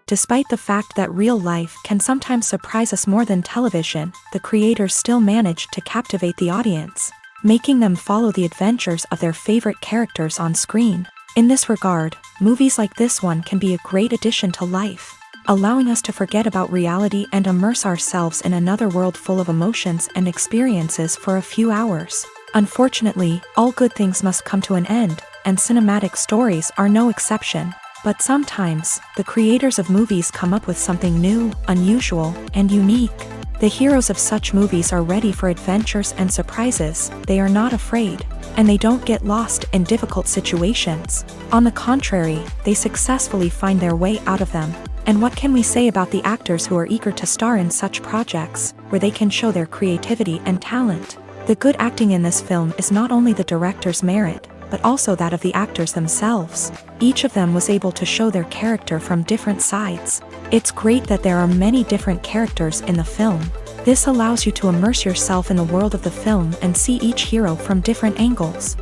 Despite the fact that real life can sometimes surprise us more than television, the creators still manage to captivate the audience, making them follow the adventures of their favorite characters on screen. In this regard, movies like this one can be a great addition to life, allowing us to forget about reality and immerse ourselves in another world full of emotions and experiences for a few hours. Unfortunately, all good things must come to an end, and cinematic stories are no exception. But sometimes, the creators of movies come up with something new, unusual, and unique. The heroes of such movies are ready for adventures and surprises, they are not afraid, and they don't get lost in difficult situations. On the contrary, they successfully find their way out of them. And what can we say about the actors who are eager to star in such projects, where they can show their creativity and talent? The good acting in this film is not only the director's merit, but also that of the actors themselves. Each of them was able to show their character from different sides. It's great that there are many different characters in the film. This allows you to immerse yourself in the world of the film and see each hero from different angles.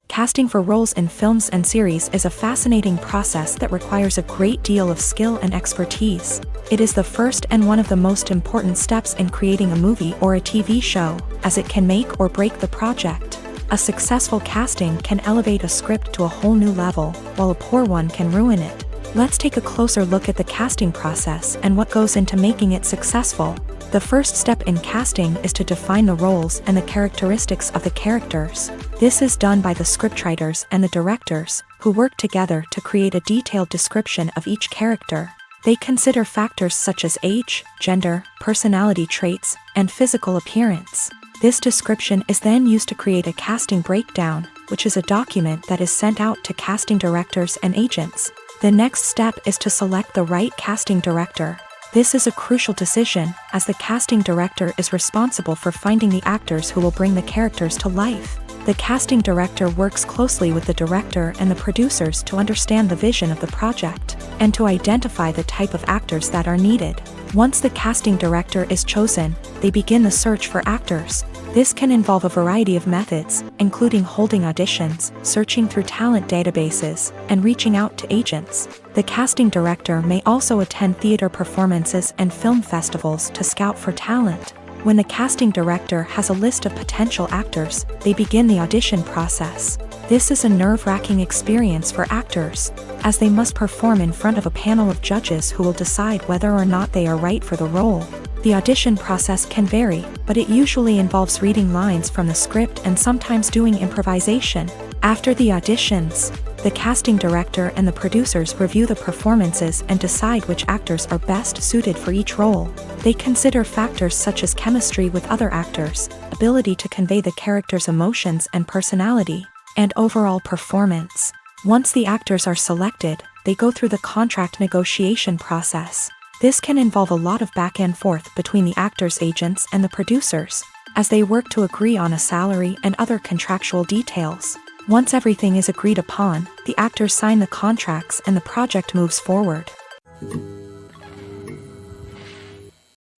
Casting for roles in films and series is a fascinating process that requires a great deal of skill and expertise. It is the first and one of the most important steps in creating a movie or a TV show, as it can make or break the project. A successful casting can elevate a script to a whole new level, while a poor one can ruin it. Let's take a closer look at the casting process and what goes into making it successful. The first step in casting is to define the roles and the characteristics of the characters. This is done by the scriptwriters and the directors, who work together to create a detailed description of each character. They consider factors such as age, gender, personality traits, and physical appearance. This description is then used to create a casting breakdown, which is a document that is sent out to casting directors and agents. The next step is to select the right casting director. This is a crucial decision, as the casting director is responsible for finding the actors who will bring the characters to life. The casting director works closely with the director and the producers to understand the vision of the project, and to identify the type of actors that are needed. Once the casting director is chosen, they begin the search for actors. This can involve a variety of methods, including holding auditions, searching through talent databases, and reaching out to agents. The casting director may also attend theater performances and film festivals to scout for talent. When the casting director has a list of potential actors, they begin the audition process. This is a nerve-wracking experience for actors, as they must perform in front of a panel of judges who will decide whether or not they are right for the role. The audition process can vary, but it usually involves reading lines from the script and sometimes doing improvisation. After the auditions, the casting director and the producers review the performances and decide which actors are best suited for each role. They consider factors such as chemistry with other actors, ability to convey the character's emotions and personality, and overall performance. Once the actors are selected, they go through the contract negotiation process. This can involve a lot of back and forth between the actors' agents and the producers, as they work to agree on a salary and other contractual details. Once everything is agreed upon, the actors sign the contracts and the project moves forward.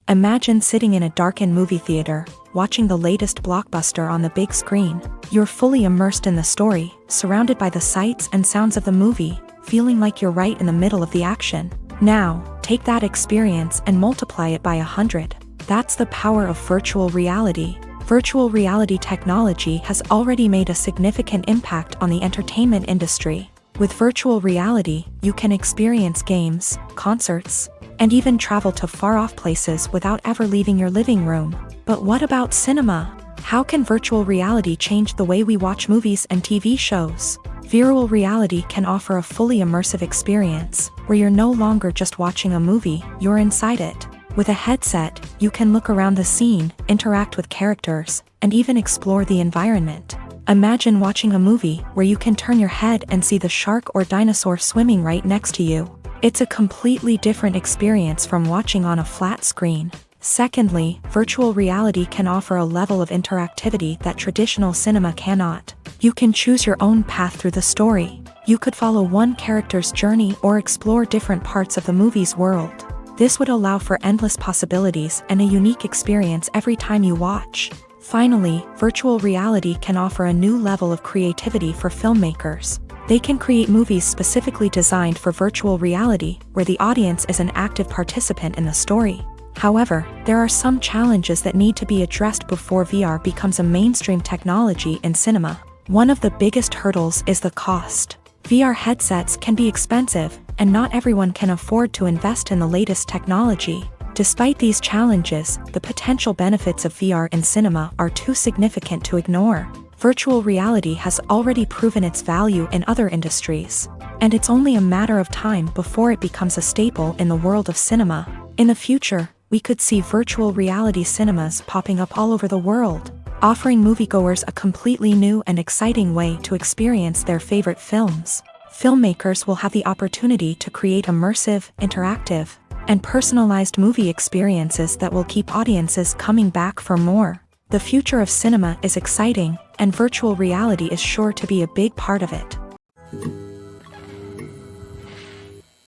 Imagine sitting in a darkened movie theater, watching the latest blockbuster on the big screen. You're fully immersed in the story, surrounded by the sights and sounds of the movie, feeling like you're right in the middle of the action. Now, take that experience and multiply it by 100. That's the power of virtual reality. Virtual reality technology has already made a significant impact on the entertainment industry. With virtual reality, you can experience games, concerts, and even travel to far-off places without ever leaving your living room. But what about cinema? How can virtual reality change the way we watch movies and TV shows? Virtual reality can offer a fully immersive experience, where you're no longer just watching a movie, you're inside it. With a headset, you can look around the scene, interact with characters, and even explore the environment. Imagine watching a movie where you can turn your head and see the shark or dinosaur swimming right next to you. It's a completely different experience from watching on a flat screen. Secondly, virtual reality can offer a level of interactivity that traditional cinema cannot. You can choose your own path through the story. You could follow one character's journey or explore different parts of the movie's world. This would allow for endless possibilities and a unique experience every time you watch. Finally, virtual reality can offer a new level of creativity for filmmakers. They can create movies specifically designed for virtual reality, where the audience is an active participant in the story. However, there are some challenges that need to be addressed before VR becomes a mainstream technology in cinema. One of the biggest hurdles is the cost. VR headsets can be expensive, and not everyone can afford to invest in the latest technology. Despite these challenges, the potential benefits of VR in cinema are too significant to ignore. Virtual reality has already proven its value in other industries, and it's only a matter of time before it becomes a staple in the world of cinema. In the future, we could see virtual reality cinemas popping up all over the world, offering moviegoers a completely new and exciting way to experience their favorite films. Filmmakers will have the opportunity to create immersive, interactive, and personalized movie experiences that will keep audiences coming back for more. The future of cinema is exciting, and virtual reality is sure to be a big part of it.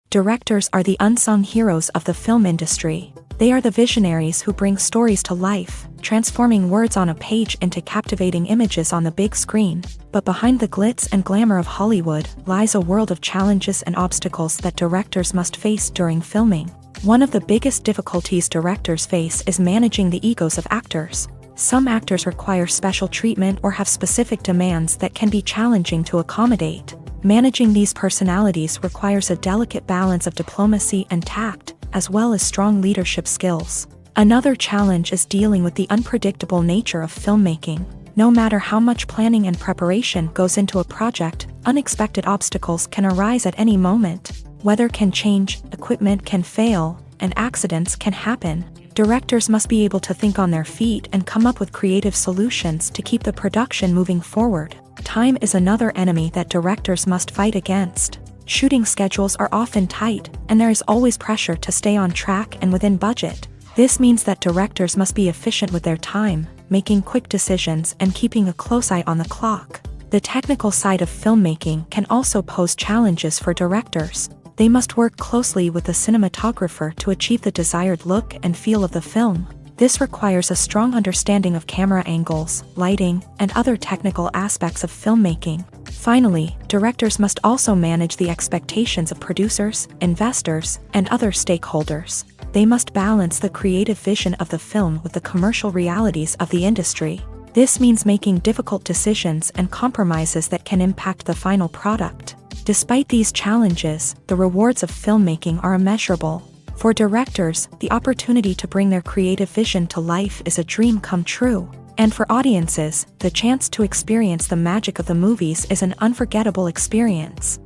Directors are the unsung heroes of the film industry. They are the visionaries who bring stories to life, transforming words on a page into captivating images on the big screen. But behind the glitz and glamour of Hollywood lies a world of challenges and obstacles that directors must face during filming. One of the biggest difficulties directors face is managing the egos of actors. Some actors require special treatment or have specific demands that can be challenging to accommodate. Managing these personalities requires a delicate balance of diplomacy and tact, as well as strong leadership skills. Another challenge is dealing with the unpredictable nature of filmmaking. No matter how much planning and preparation goes into a project, unexpected obstacles can arise at any moment. Weather can change, equipment can fail, and accidents can happen. Directors must be able to think on their feet and come up with creative solutions to keep the production moving forward. Time is another enemy that directors must fight against. Shooting schedules are often tight, and there is always pressure to stay on track and within budget. This means that directors must be efficient with their time, making quick decisions and keeping a close eye on the clock. The technical side of filmmaking can also pose challenges for directors. They must work closely with the cinematographer to achieve the desired look and feel of the film. This requires a strong understanding of camera angles, lighting, and other technical aspects of filmmaking. Finally, directors must also manage the expectations of producers, investors, and other stakeholders. They must balance the creative vision of the film with the commercial realities of the industry. This means making difficult decisions and compromises that can impact the final product. Despite these challenges, the rewards of filmmaking are immeasurable. For directors, the opportunity to bring their creative vision to life is a dream come true. And for audiences, the chance to experience the magic of the movies is an unforgettable experience.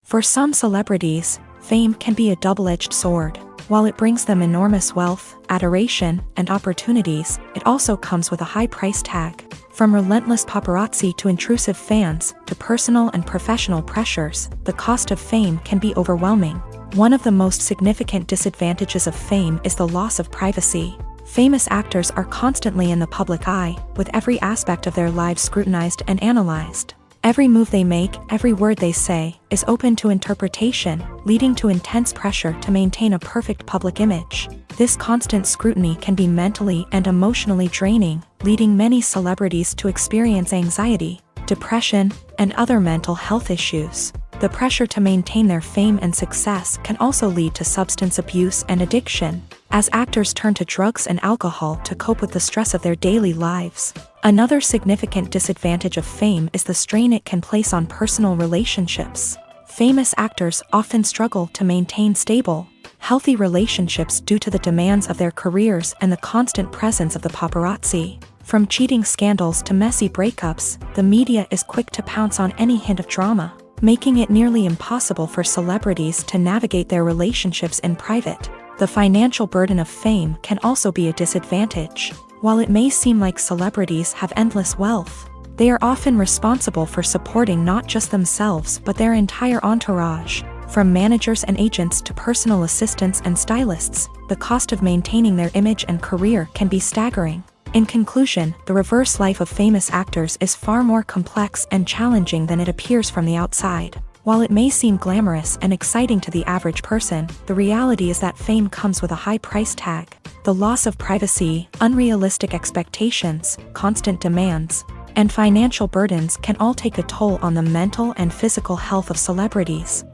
For some celebrities, fame can be a double-edged sword. While it brings them enormous wealth, adoration, and opportunities, it also comes with a high price tag. From relentless paparazzi to intrusive fans, to personal and professional pressures, the cost of fame can be overwhelming. One of the most significant disadvantages of fame is the loss of privacy. Famous actors are constantly in the public eye, with every aspect of their lives scrutinized and analyzed. Every move they make, every word they say, is open to interpretation, leading to intense pressure to maintain a perfect public image. This constant scrutiny can be mentally and emotionally draining, leading many celebrities to experience anxiety, depression, and other mental health issues. The pressure to maintain their fame and success can also lead to substance abuse and addiction, as actors turn to drugs and alcohol to cope with the stress of their daily lives. Another significant disadvantage of fame is the strain it can place on personal relationships. Famous actors often struggle to maintain stable, healthy relationships due to the demands of their careers and the constant presence of the paparazzi. From cheating scandals to messy breakups, the media is quick to pounce on any hint of drama, making it nearly impossible for celebrities to navigate their relationships in private. The financial burden of fame can also be a disadvantage. While it may seem like celebrities have endless wealth, they are often responsible for supporting not just themselves but their entire entourage. From managers and agents to personal assistants and stylists, the cost of maintaining their image and career can be staggering. In conclusion, the reverse life of famous actors is far more complex and challenging than it appears from the outside. While it may seem glamorous and exciting to the average person, the reality is that fame comes with a high price tag. The loss of privacy, unrealistic expectations, constant demands, and financial burdens can all take a toll on the mental and physical health of celebrities.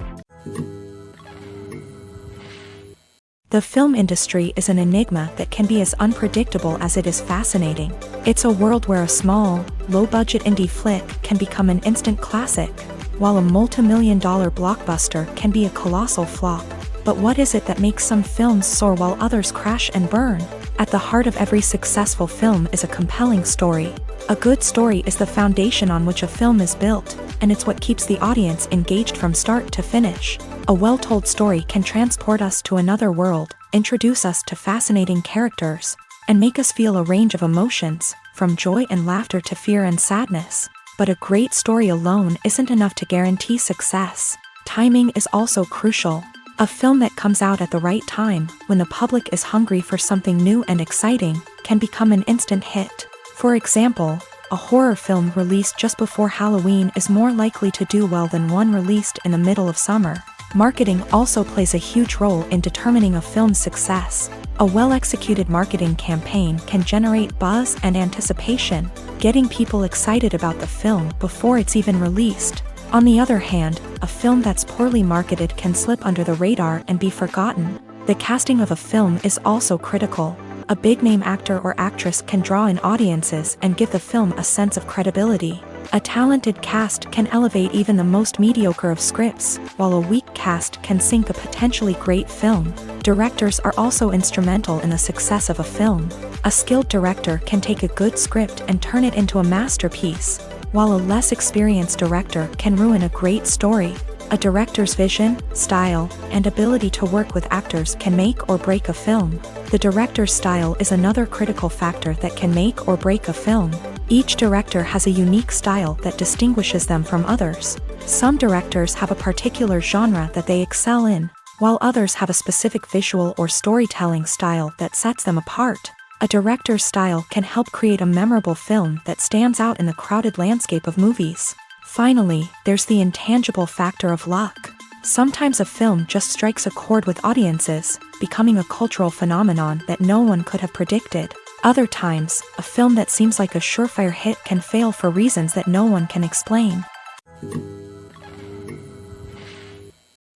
The film industry is an enigma that can be as unpredictable as it is fascinating. It's a world where a small, low-budget indie flick can become an instant classic, while a multi-million-dollar blockbuster can be a colossal flop. But what is it that makes some films soar while others crash and burn? At the heart of every successful film is a compelling story. A good story is the foundation on which a film is built, and it's what keeps the audience engaged from start to finish. A well-told story can transport us to another world, introduce us to fascinating characters, and make us feel a range of emotions, from joy and laughter to fear and sadness. But a great story alone isn't enough to guarantee success. Timing is also crucial. A film that comes out at the right time, when the public is hungry for something new and exciting, can become an instant hit. For example, a horror film released just before Halloween is more likely to do well than one released in the middle of summer. Marketing also plays a huge role in determining a film's success. A well-executed marketing campaign can generate buzz and anticipation, getting people excited about the film before it's even released. On the other hand, a film that's poorly marketed can slip under the radar and be forgotten. The casting of a film is also critical. A big-name actor or actress can draw in audiences and give the film a sense of credibility. A talented cast can elevate even the most mediocre of scripts, while a weak cast can sink a potentially great film. Directors are also instrumental in the success of a film. A skilled director can take a good script and turn it into a masterpiece, while a less experienced director can ruin a great story. A director's vision, style, and ability to work with actors can make or break a film. The director's style is another critical factor that can make or break a film. Each director has a unique style that distinguishes them from others. Some directors have a particular genre that they excel in, while others have a specific visual or storytelling style that sets them apart. A director's style can help create a memorable film that stands out in the crowded landscape of movies. Finally, there's the intangible factor of luck. Sometimes a film just strikes a chord with audiences, becoming a cultural phenomenon that no one could have predicted. Other times, a film that seems like a surefire hit can fail for reasons that no one can explain.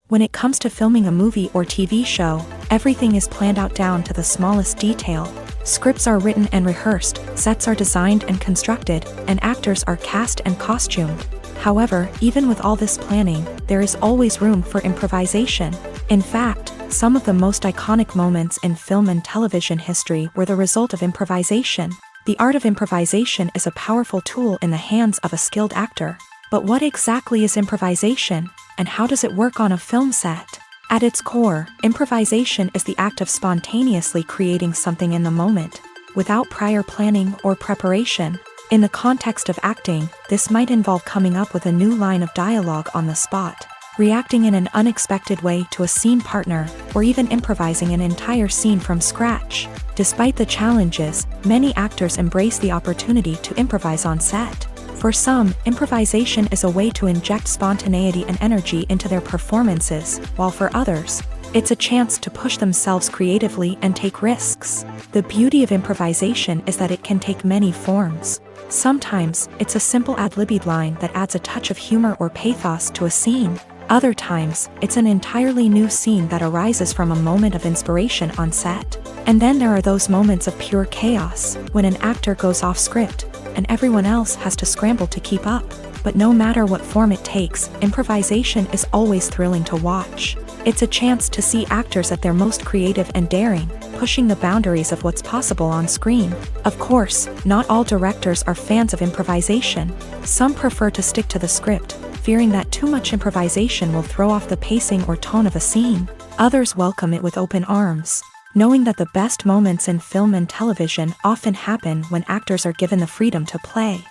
When it comes to filming a movie or TV show, everything is planned out down to the smallest detail. Scripts are written and rehearsed, sets are designed and constructed, and actors are cast and costumed. However, even with all this planning, there is always room for improvisation. In fact, some of the most iconic moments in film and television history were the result of improvisation. The art of improvisation is a powerful tool in the hands of a skilled actor. But what exactly is improvisation, and how does it work on a film set? At its core, improvisation is the act of spontaneously creating something in the moment, without prior planning or preparation. In the context of acting, this might involve coming up with a new line of dialogue on the spot, reacting in an unexpected way to a scene partner, or even improvising an entire scene from scratch. Despite the challenges, many actors embrace the opportunity to improvise on set. For some, improvisation is a way to inject spontaneity and energy into their performances, while for others, it's a chance to push themselves creatively and take risks. The beauty of improvisation is that it can take many forms. Sometimes, it's a simple ad-libbed line that adds a touch of humor or pathos to a scene. Other times, it's an entirely new scene that arises from a moment of inspiration on set. And then there are those moments of pure chaos, when an actor goes off script, and everyone else has to scramble to keep up. But no matter what form it takes, improvisation is always thrilling to watch. It's a chance to see actors at their most creative and daring, pushing the boundaries of what's possible on screen. Of course, not all directors are fans of improvisation. Some prefer to stick to the script, fearing that too much improvisation will throw off the pacing or tone of a scene. Others welcome it with open arms, knowing that the best moments in film and television often happen when actors are given the freedom to play.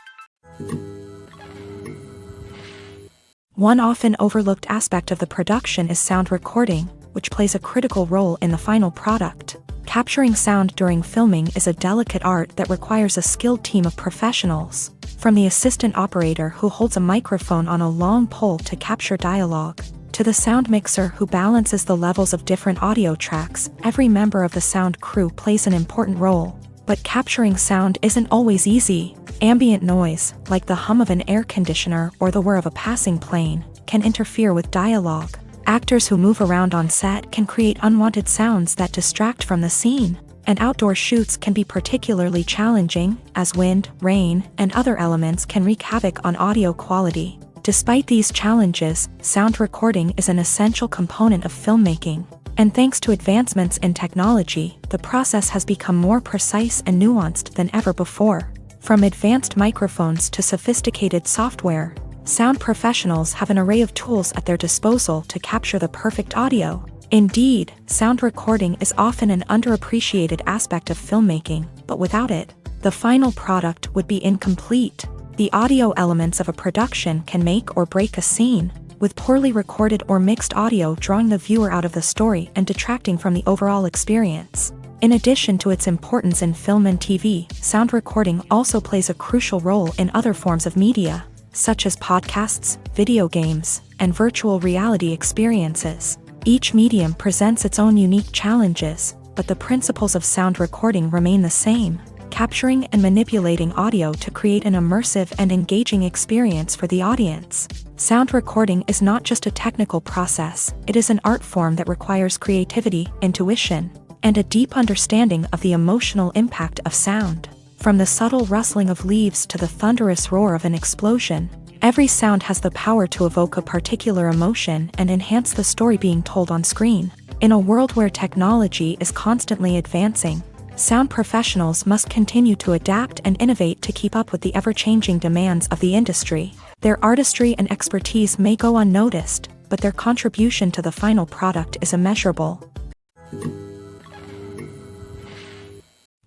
One often overlooked aspect of the production is sound recording, which plays a critical role in the final product. Capturing sound during filming is a delicate art that requires a skilled team of professionals. From the assistant operator who holds a microphone on a long pole to capture dialogue, to the sound mixer who balances the levels of different audio tracks, every member of the sound crew plays an important role. But capturing sound isn't always easy. Ambient noise, like the hum of an air conditioner or the whir of a passing plane, can interfere with dialogue. Actors who move around on set can create unwanted sounds that distract from the scene. And outdoor shoots can be particularly challenging, as wind, rain, and other elements can wreak havoc on audio quality. Despite these challenges, sound recording is an essential component of filmmaking. And thanks to advancements in technology, the process has become more precise and nuanced than ever before. From advanced microphones to sophisticated software, sound professionals have an array of tools at their disposal to capture the perfect audio. Indeed, sound recording is often an underappreciated aspect of filmmaking, but without it, the final product would be incomplete. The audio elements of a production can make or break a scene, with poorly recorded or mixed audio drawing the viewer out of the story and detracting from the overall experience. In addition to its importance in film and TV, sound recording also plays a crucial role in other forms of media, such as podcasts, video games, and virtual reality experiences. Each medium presents its own unique challenges, but the principles of sound recording remain the same, capturing and manipulating audio to create an immersive and engaging experience for the audience. Sound recording is not just a technical process, it is an art form that requires creativity, intuition, and a deep understanding of the emotional impact of sound. From the subtle rustling of leaves to the thunderous roar of an explosion, every sound has the power to evoke a particular emotion and enhance the story being told on screen. In a world where technology is constantly advancing, sound professionals must continue to adapt and innovate to keep up with the ever-changing demands of the industry. Their artistry and expertise may go unnoticed, but their contribution to the final product is immeasurable.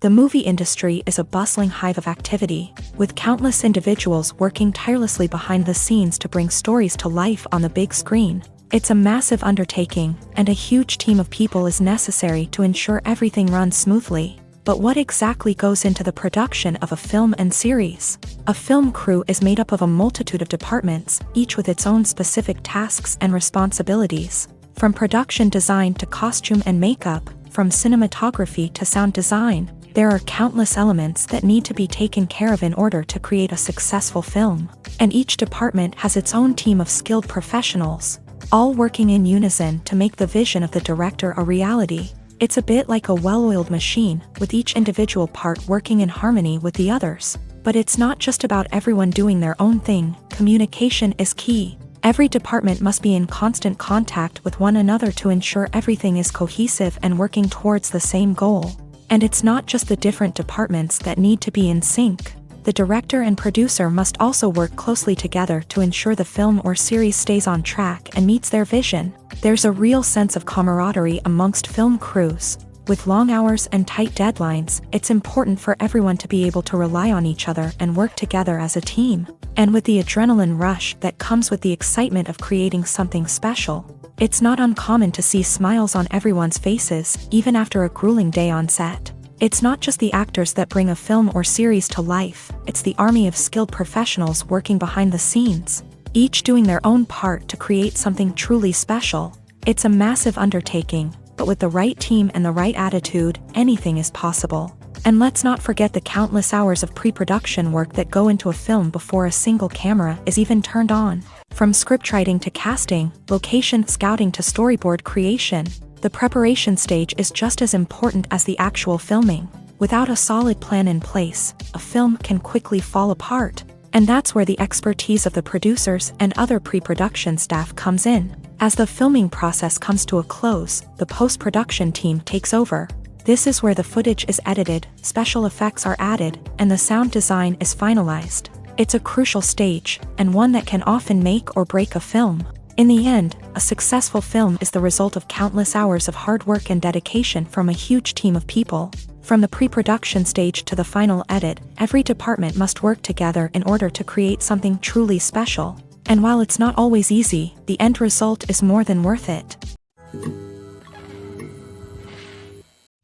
The movie industry is a bustling hive of activity, with countless individuals working tirelessly behind the scenes to bring stories to life on the big screen. It's a massive undertaking, and a huge team of people is necessary to ensure everything runs smoothly. But what exactly goes into the production of a film and series? A film crew is made up of a multitude of departments, each with its own specific tasks and responsibilities. From production design to costume and makeup, from cinematography to sound design, there are countless elements that need to be taken care of in order to create a successful film. And each department has its own team of skilled professionals, all working in unison to make the vision of the director a reality. It's a bit like a well-oiled machine, with each individual part working in harmony with the others. But it's not just about everyone doing their own thing, communication is key. Every department must be in constant contact with one another to ensure everything is cohesive and working towards the same goal. And it's not just the different departments that need to be in sync. The director and producer must also work closely together to ensure the film or series stays on track and meets their vision. There's a real sense of camaraderie amongst film crews. With long hours and tight deadlines, it's important for everyone to be able to rely on each other and work together as a team. And with the adrenaline rush that comes with the excitement of creating something special, it's not uncommon to see smiles on everyone's faces, even after a grueling day on set. It's not just the actors that bring a film or series to life, it's the army of skilled professionals working behind the scenes, each doing their own part to create something truly special. It's a massive undertaking, but with the right team and the right attitude, anything is possible. And let's not forget the countless hours of pre-production work that go into a film before a single camera is even turned on. From scriptwriting to casting, location scouting to storyboard creation, the preparation stage is just as important as the actual filming. Without a solid plan in place, a film can quickly fall apart. And that's where the expertise of the producers and other pre-production staff comes in. As the filming process comes to a close, the post-production team takes over. This is where the footage is edited, special effects are added, and the sound design is finalized. It's a crucial stage, and one that can often make or break a film. In the end, a successful film is the result of countless hours of hard work and dedication from a huge team of people. From the pre-production stage to the final edit, every department must work together in order to create something truly special. And while it's not always easy, the end result is more than worth it.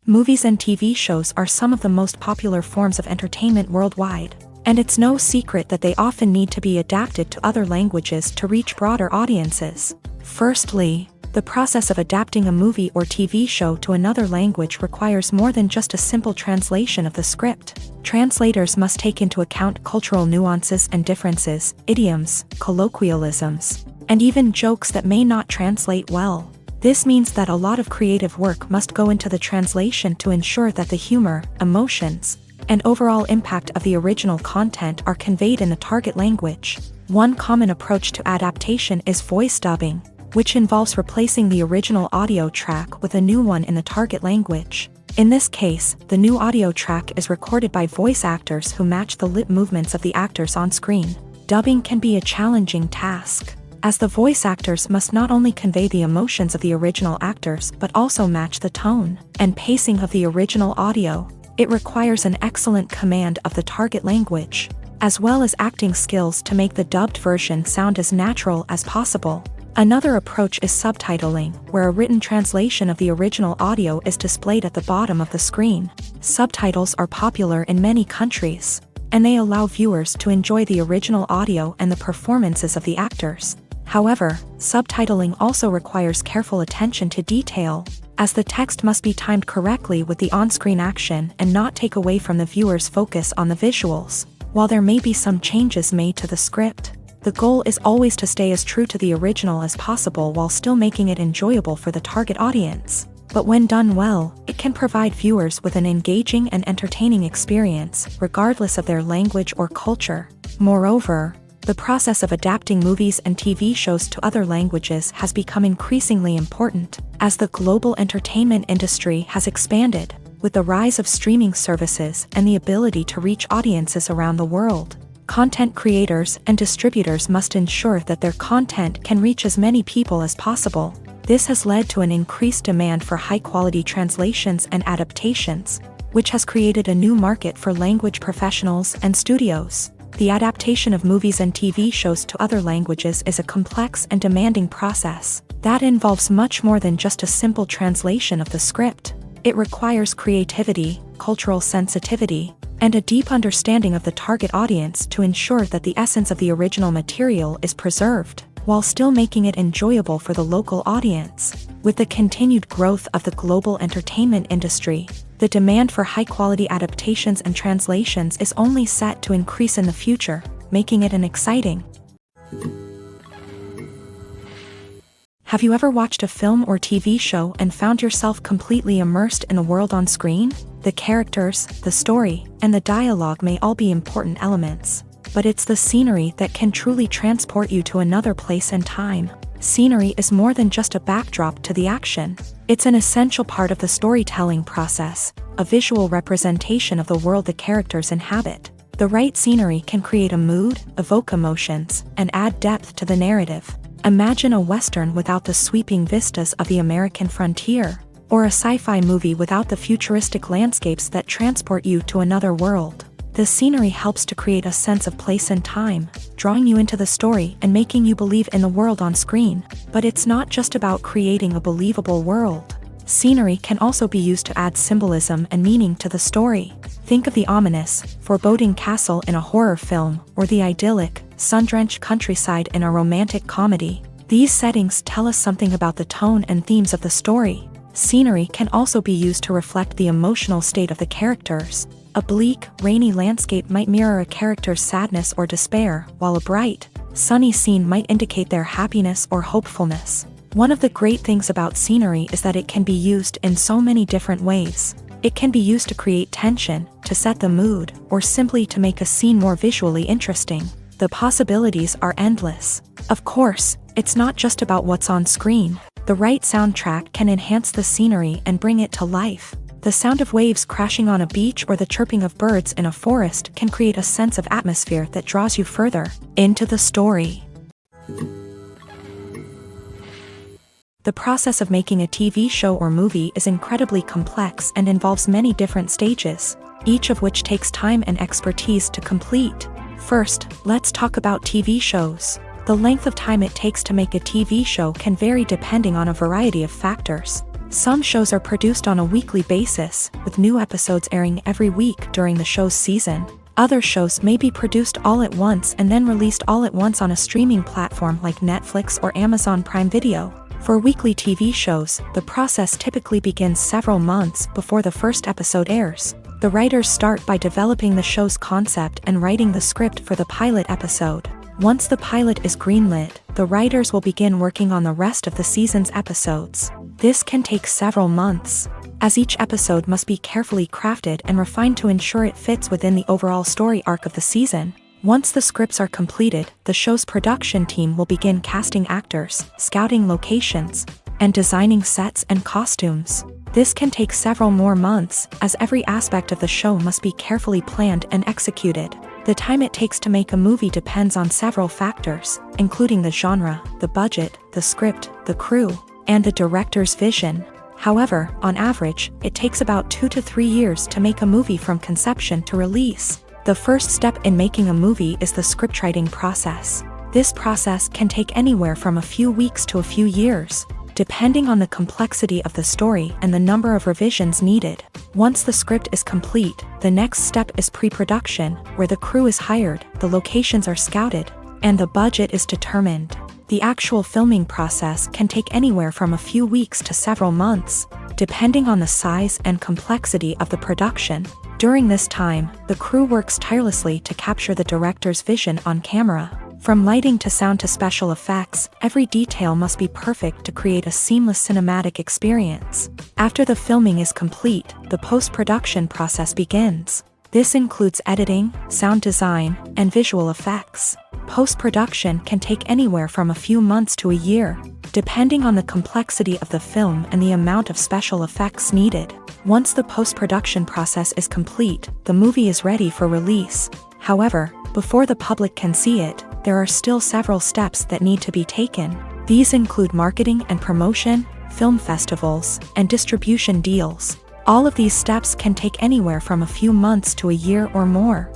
Movies and TV shows are some of the most popular forms of entertainment worldwide. And it's no secret that they often need to be adapted to other languages to reach broader audiences. Firstly, The process of adapting a movie or TV show to another language requires more than just a simple translation of the script. Translators must take into account cultural nuances and differences, idioms, colloquialisms, and even jokes that may not translate well. This means that a lot of creative work must go into the translation to ensure that the humor, emotions, and overall impact of the original content are conveyed in the target language. One common approach to adaptation is voice dubbing, which involves replacing the original audio track with a new one in the target language. In this case, the new audio track is recorded by voice actors who match the lip movements of the actors on screen. Dubbing can be a challenging task, as the voice actors must not only convey the emotions of the original actors but also match the tone and pacing of the original audio. It requires an excellent command of the target language, as well as acting skills to make the dubbed version sound as natural as possible. Another approach is subtitling, where a written translation of the original audio is displayed at the bottom of the screen. Subtitles are popular in many countries, and they allow viewers to enjoy the original audio and the performances of the actors. However, subtitling also requires careful attention to detail, as the text must be timed correctly with the on-screen action and not take away from the viewer's focus on the visuals. While there may be some changes made to the script, the goal is always to stay as true to the original as possible while still making it enjoyable for the target audience. But when done well, it can provide viewers with an engaging and entertaining experience, regardless of their language or culture. Moreover, the process of adapting movies and TV shows to other languages has become increasingly important, as the global entertainment industry has expanded, with the rise of streaming services and the ability to reach audiences around the world. Content creators and distributors must ensure that their content can reach as many people as possible. This has led to an increased demand for high-quality translations and adaptations, which has created a new market for language professionals and studios. The adaptation of movies and TV shows to other languages is a complex and demanding process that involves much more than just a simple translation of the script. It requires creativity, cultural sensitivity, and a deep understanding of the target audience to ensure that the essence of the original material is preserved, while still making it enjoyable for the local audience. With the continued growth of the global entertainment industry, the demand for high-quality adaptations and translations is only set to increase in the future, making it an exciting. Have you ever watched a film or TV show and found yourself completely immersed in the world on screen? The characters, the story, and the dialogue may all be important elements, but it's the scenery that can truly transport you to another place and time. Scenery is more than just a backdrop to the action. It's an essential part of the storytelling process, a visual representation of the world the characters inhabit. The right scenery can create a mood, evoke emotions, and add depth to the narrative. Imagine a Western without the sweeping vistas of the American frontier, or a sci-fi movie without the futuristic landscapes that transport you to another world. The scenery helps to create a sense of place and time, drawing you into the story and making you believe in the world on screen. But it's not just about creating a believable world. Scenery can also be used to add symbolism and meaning to the story. Think of the ominous, foreboding castle in a horror film, or the idyllic, sun-drenched countryside in a romantic comedy. These settings tell us something about the tone and themes of the story. Scenery can also be used to reflect the emotional state of the characters. A bleak, rainy landscape might mirror a character's sadness or despair, while a bright, sunny scene might indicate their happiness or hopefulness. One of the great things about scenery is that it can be used in so many different ways. It can be used to create tension, to set the mood, or simply to make a scene more visually interesting. The possibilities are endless. Of course, it's not just about what's on screen. The right soundtrack can enhance the scenery and bring it to life. The sound of waves crashing on a beach or the chirping of birds in a forest can create a sense of atmosphere that draws you further into the story. The process of making a TV show or movie is incredibly complex and involves many different stages, each of which takes time and expertise to complete. First, let's talk about TV shows. The length of time it takes to make a TV show can vary depending on a variety of factors. Some shows are produced on a weekly basis, with new episodes airing every week during the show's season. Other shows may be produced all at once and then released all at once on a streaming platform like Netflix or Amazon Prime Video. For weekly TV shows, the process typically begins several months before the first episode airs. The writers start by developing the show's concept and writing the script for the pilot episode. Once the pilot is greenlit, the writers will begin working on the rest of the season's episodes. This can take several months, as each episode must be carefully crafted and refined to ensure it fits within the overall story arc of the season. Once the scripts are completed, the show's production team will begin casting actors, scouting locations, and designing sets and costumes. This can take several more months, as every aspect of the show must be carefully planned and executed. The time it takes to make a movie depends on several factors, including the genre, the budget, the script, the crew, and the director's vision. However, on average, it takes about 2 to 3 years to make a movie from conception to release. The first step in making a movie is the scriptwriting process. This process can take anywhere from a few weeks to a few years, depending on the complexity of the story and the number of revisions needed. Once the script is complete, the next step is pre-production, where the crew is hired, the locations are scouted, and the budget is determined. The actual filming process can take anywhere from a few weeks to several months, depending on the size and complexity of the production. During this time, the crew works tirelessly to capture the director's vision on camera. From lighting to sound to special effects, every detail must be perfect to create a seamless cinematic experience. After the filming is complete, the post-production process begins. This includes editing, sound design, and visual effects. Post-production can take anywhere from a few months to a year, depending on the complexity of the film and the amount of special effects needed. Once the post-production process is complete, the movie is ready for release. However, before the public can see it, there are still several steps that need to be taken. These include marketing and promotion, film festivals, and distribution deals. All of these steps can take anywhere from a few months to a year or more.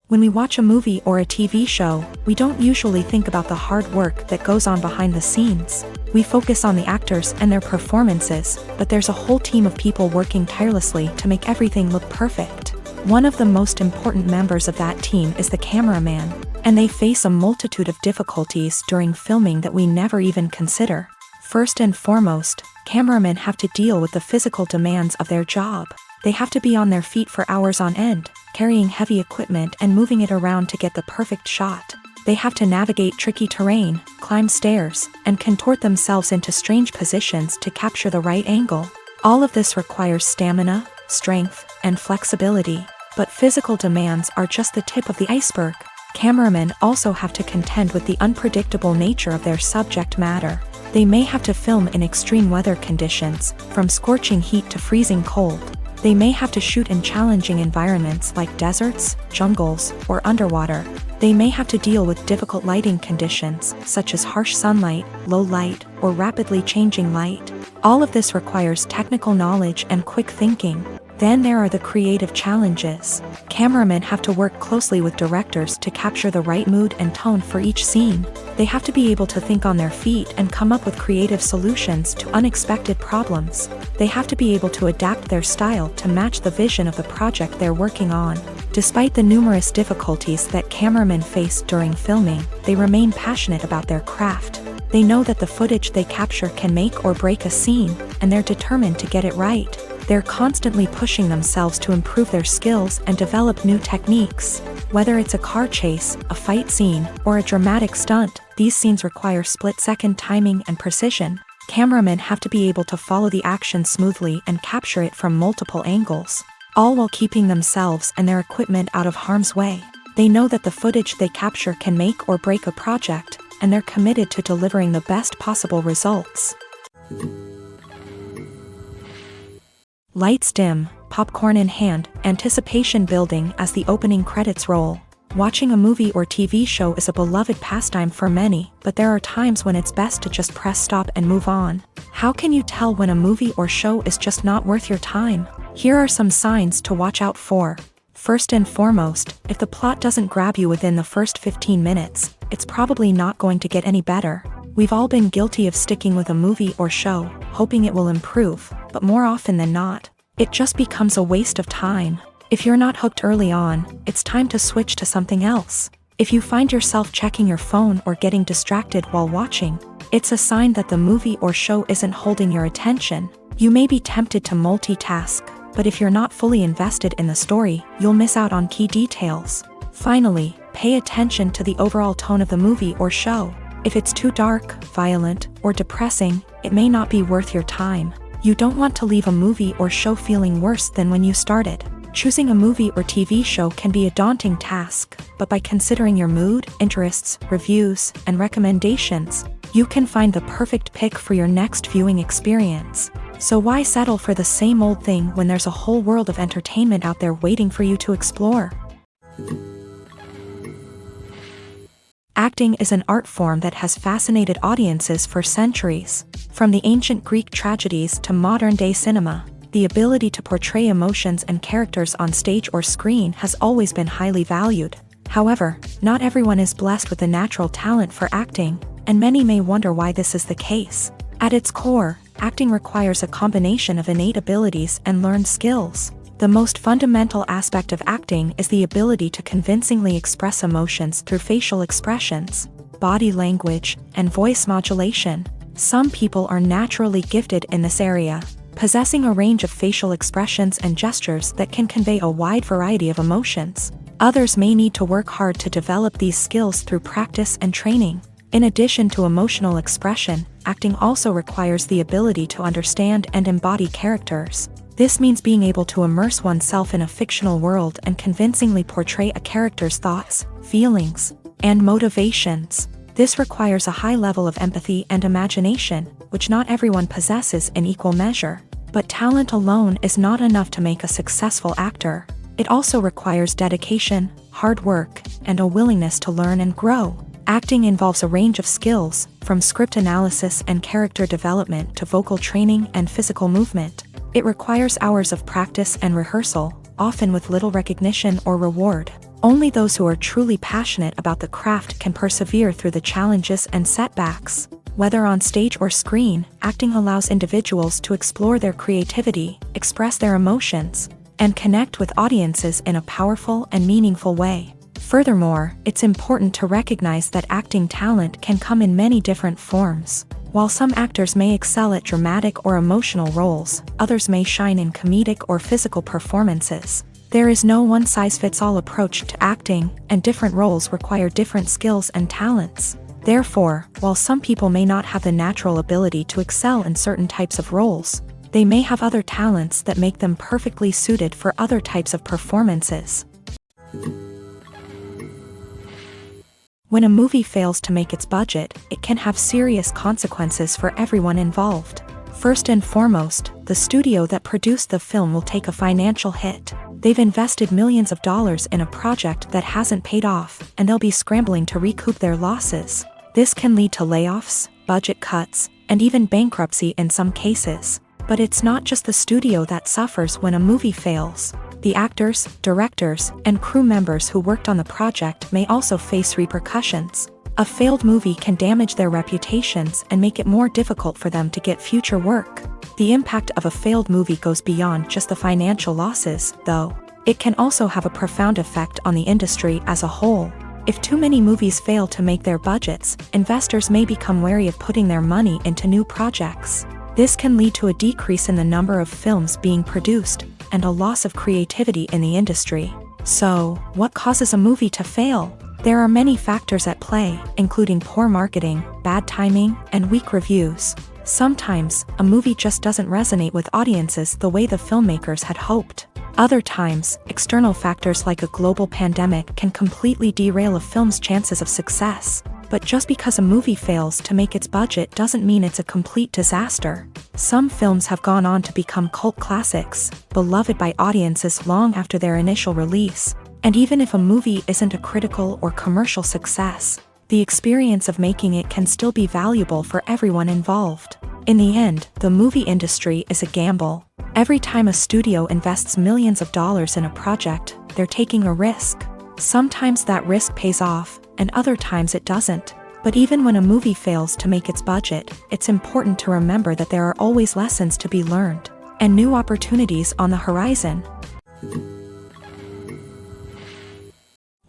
When we watch a movie or a TV show, we don't usually think about the hard work that goes on behind the scenes. We focus on the actors and their performances, but there's a whole team of people working tirelessly to make everything look perfect. One of the most important members of that team is the cameraman, and they face a multitude of difficulties during filming that we never even consider. First and foremost, cameramen have to deal with the physical demands of their job. They have to be on their feet for hours on end, carrying heavy equipment and moving it around to get the perfect shot. They have to navigate tricky terrain, climb stairs, and contort themselves into strange positions to capture the right angle. All of this requires stamina, strength, and flexibility. But physical demands are just the tip of the iceberg. Cameramen also have to contend with the unpredictable nature of their subject matter. They may have to film in extreme weather conditions, from scorching heat to freezing cold. They may have to shoot in challenging environments like deserts, jungles, or underwater. They may have to deal with difficult lighting conditions, such as harsh sunlight, low light, or rapidly changing light. All of this requires technical knowledge and quick thinking. Then there are the creative challenges. Cameramen have to work closely with directors to capture the right mood and tone for each scene. They have to be able to think on their feet and come up with creative solutions to unexpected problems. They have to be able to adapt their style to match the vision of the project they're working on. Despite the numerous difficulties that cameramen face during filming, they remain passionate about their craft. They know that the footage they capture can make or break a scene, and they're determined to get it right. They're constantly pushing themselves to improve their skills and develop new techniques. Whether it's a car chase, a fight scene, or a dramatic stunt, these scenes require split-second timing and precision. Cameramen have to be able to follow the action smoothly and capture it from multiple angles, all while keeping themselves and their equipment out of harm's way. They know that the footage they capture can make or break a project, and they're committed to delivering the best possible results. Lights dim, popcorn in hand, anticipation building as the opening credits roll. Watching a movie or TV show is a beloved pastime for many, but there are times when it's best to just press stop and move on. How can you tell when a movie or show is just not worth your time? Here are some signs to watch out for. First and foremost, if the plot doesn't grab you within the first 15 minutes, it's probably not going to get any better. We've all been guilty of sticking with a movie or show, hoping it will improve, but more often than not, it just becomes a waste of time. If you're not hooked early on, it's time to switch to something else. If you find yourself checking your phone or getting distracted while watching, it's a sign that the movie or show isn't holding your attention. You may be tempted to multitask, but if you're not fully invested in the story, you'll miss out on key details. Finally, pay attention to the overall tone of the movie or show. If it's too dark, violent, or depressing, it may not be worth your time. You don't want to leave a movie or show feeling worse than when you started. Choosing a movie or TV show can be a daunting task, but by considering your mood, interests, reviews, and recommendations, you can find the perfect pick for your next viewing experience. So why settle for the same old thing when there's a whole world of entertainment out there waiting for you to explore? Acting is an art form that has fascinated audiences for centuries. From the ancient Greek tragedies to modern-day cinema, the ability to portray emotions and characters on stage or screen has always been highly valued. However, not everyone is blessed with a natural talent for acting, and many may wonder why this is the case. At its core, acting requires a combination of innate abilities and learned skills. The most fundamental aspect of acting is the ability to convincingly express emotions through facial expressions, body language, and voice modulation. Some people are naturally gifted in this area, possessing a range of facial expressions and gestures that can convey a wide variety of emotions. Others may need to work hard to develop these skills through practice and training. In addition to emotional expression, acting also requires the ability to understand and embody characters. This means being able to immerse oneself in a fictional world and convincingly portray a character's thoughts, feelings, and motivations. This requires a high level of empathy and imagination, which not everyone possesses in equal measure. But talent alone is not enough to make a successful actor. It also requires dedication, hard work, and a willingness to learn and grow. Acting involves a range of skills, from script analysis and character development to vocal training and physical movement. It requires hours of practice and rehearsal, often with little recognition or reward. Only those who are truly passionate about the craft can persevere through the challenges and setbacks. Whether on stage or screen, acting allows individuals to explore their creativity, express their emotions, and connect with audiences in a powerful and meaningful way. Furthermore, it's important to recognize that acting talent can come in many different forms. While some actors may excel at dramatic or emotional roles, others may shine in comedic or physical performances. There is no one-size-fits-all approach to acting, and different roles require different skills and talents. Therefore, while some people may not have the natural ability to excel in certain types of roles, they may have other talents that make them perfectly suited for other types of performances. When a movie fails to make its budget, it can have serious consequences for everyone involved. First and foremost, the studio that produced the film will take a financial hit. They've invested millions of dollars in a project that hasn't paid off, and they'll be scrambling to recoup their losses. This can lead to layoffs, budget cuts, and even bankruptcy in some cases. But it's not just the studio that suffers when a movie fails. The actors, directors, and crew members who worked on the project may also face repercussions. A failed movie can damage their reputations and make it more difficult for them to get future work. The impact of a failed movie goes beyond just the financial losses, though. It can also have a profound effect on the industry as a whole. If too many movies fail to make their budgets, investors may become wary of putting their money into new projects. This can lead to a decrease in the number of films being produced, and a loss of creativity in the industry. So, what causes a movie to fail? There are many factors at play, including poor marketing, bad timing, and weak reviews. Sometimes, a movie just doesn't resonate with audiences the way the filmmakers had hoped. Other times, external factors like a global pandemic can completely derail a film's chances of success. But just because a movie fails to make its budget doesn't mean it's a complete disaster. Some films have gone on to become cult classics, beloved by audiences long after their initial release. And even if a movie isn't a critical or commercial success, the experience of making it can still be valuable for everyone involved. In the end, the movie industry is a gamble. Every time a studio invests millions of dollars in a project, they're taking a risk. Sometimes that risk pays off, and other times it doesn't. But even when a movie fails to make its budget, it's important to remember that there are always lessons to be learned, and new opportunities on the horizon.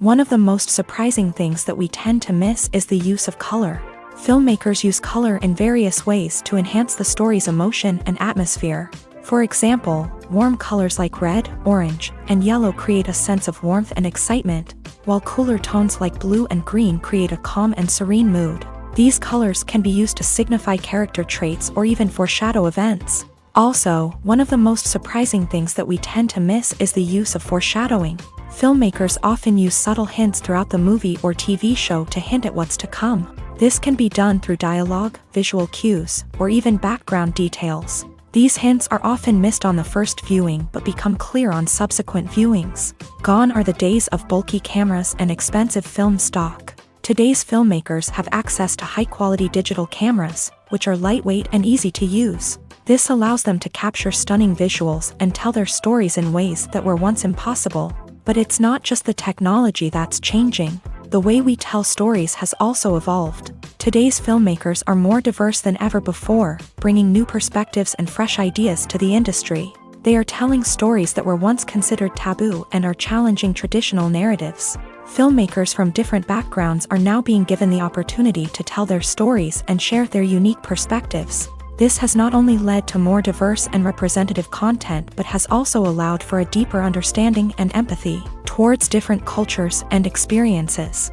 One of the most surprising things that we tend to miss is the use of color. Filmmakers use color in various ways to enhance the story's emotion and atmosphere. For example, warm colors like red, orange, and yellow create a sense of warmth and excitement, while cooler tones like blue and green create a calm and serene mood. These colors can be used to signify character traits or even foreshadow events. Also, one of the most surprising things that we tend to miss is the use of foreshadowing. Filmmakers often use subtle hints throughout the movie or TV show to hint at what's to come. This can be done through dialogue, visual cues, or even background details. These hints are often missed on the first viewing but become clear on subsequent viewings. Gone are the days of bulky cameras and expensive film stock. Today's filmmakers have access to high-quality digital cameras, which are lightweight and easy to use. This allows them to capture stunning visuals and tell their stories in ways that were once impossible. But it's not just the technology that's changing. The way we tell stories has also evolved. Today's filmmakers are more diverse than ever before, bringing new perspectives and fresh ideas to the industry. They are telling stories that were once considered taboo and are challenging traditional narratives. Filmmakers from different backgrounds are now being given the opportunity to tell their stories and share their unique perspectives. This has not only led to more diverse and representative content but has also allowed for a deeper understanding and empathy towards different cultures and experiences.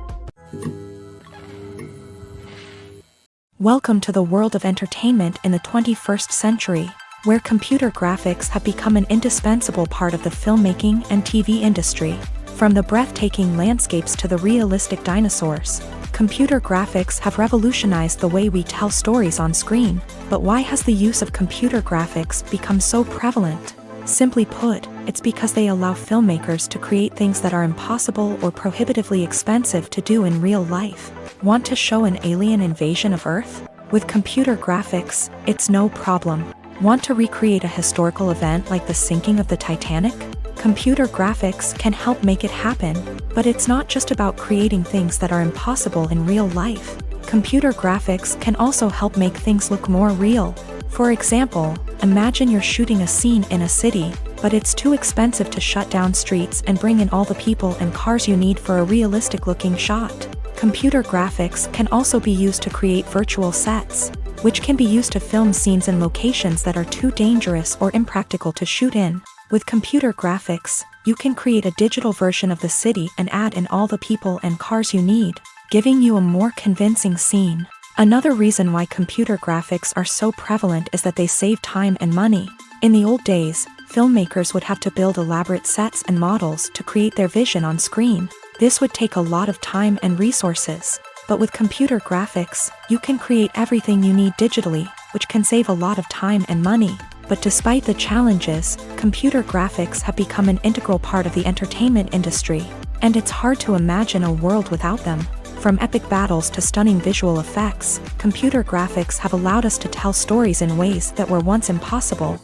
Welcome to the world of entertainment in the 21st century, where computer graphics have become an indispensable part of the filmmaking and TV industry. From the breathtaking landscapes to the realistic dinosaurs, computer graphics have revolutionized the way we tell stories on screen. But why has the use of computer graphics become so prevalent? Simply put, it's because they allow filmmakers to create things that are impossible or prohibitively expensive to do in real life. Want to show an alien invasion of Earth? With computer graphics, it's no problem. Want to recreate a historical event like the sinking of the Titanic? Computer graphics can help make it happen, but it's not just about creating things that are impossible in real life. Computer graphics can also help make things look more real. For example, imagine you're shooting a scene in a city, but it's too expensive to shut down streets and bring in all the people and cars you need for a realistic-looking shot. Computer graphics can also be used to create virtual sets, which can be used to film scenes in locations that are too dangerous or impractical to shoot in. With computer graphics, you can create a digital version of the city and add in all the people and cars you need, giving you a more convincing scene. Another reason why computer graphics are so prevalent is that they save time and money. In the old days, filmmakers would have to build elaborate sets and models to create their vision on screen. This would take a lot of time and resources. But with computer graphics, you can create everything you need digitally, which can save a lot of time and money. But despite the challenges, computer graphics have become an integral part of the entertainment industry, and it's hard to imagine a world without them. From epic battles to stunning visual effects, computer graphics have allowed us to tell stories in ways that were once impossible.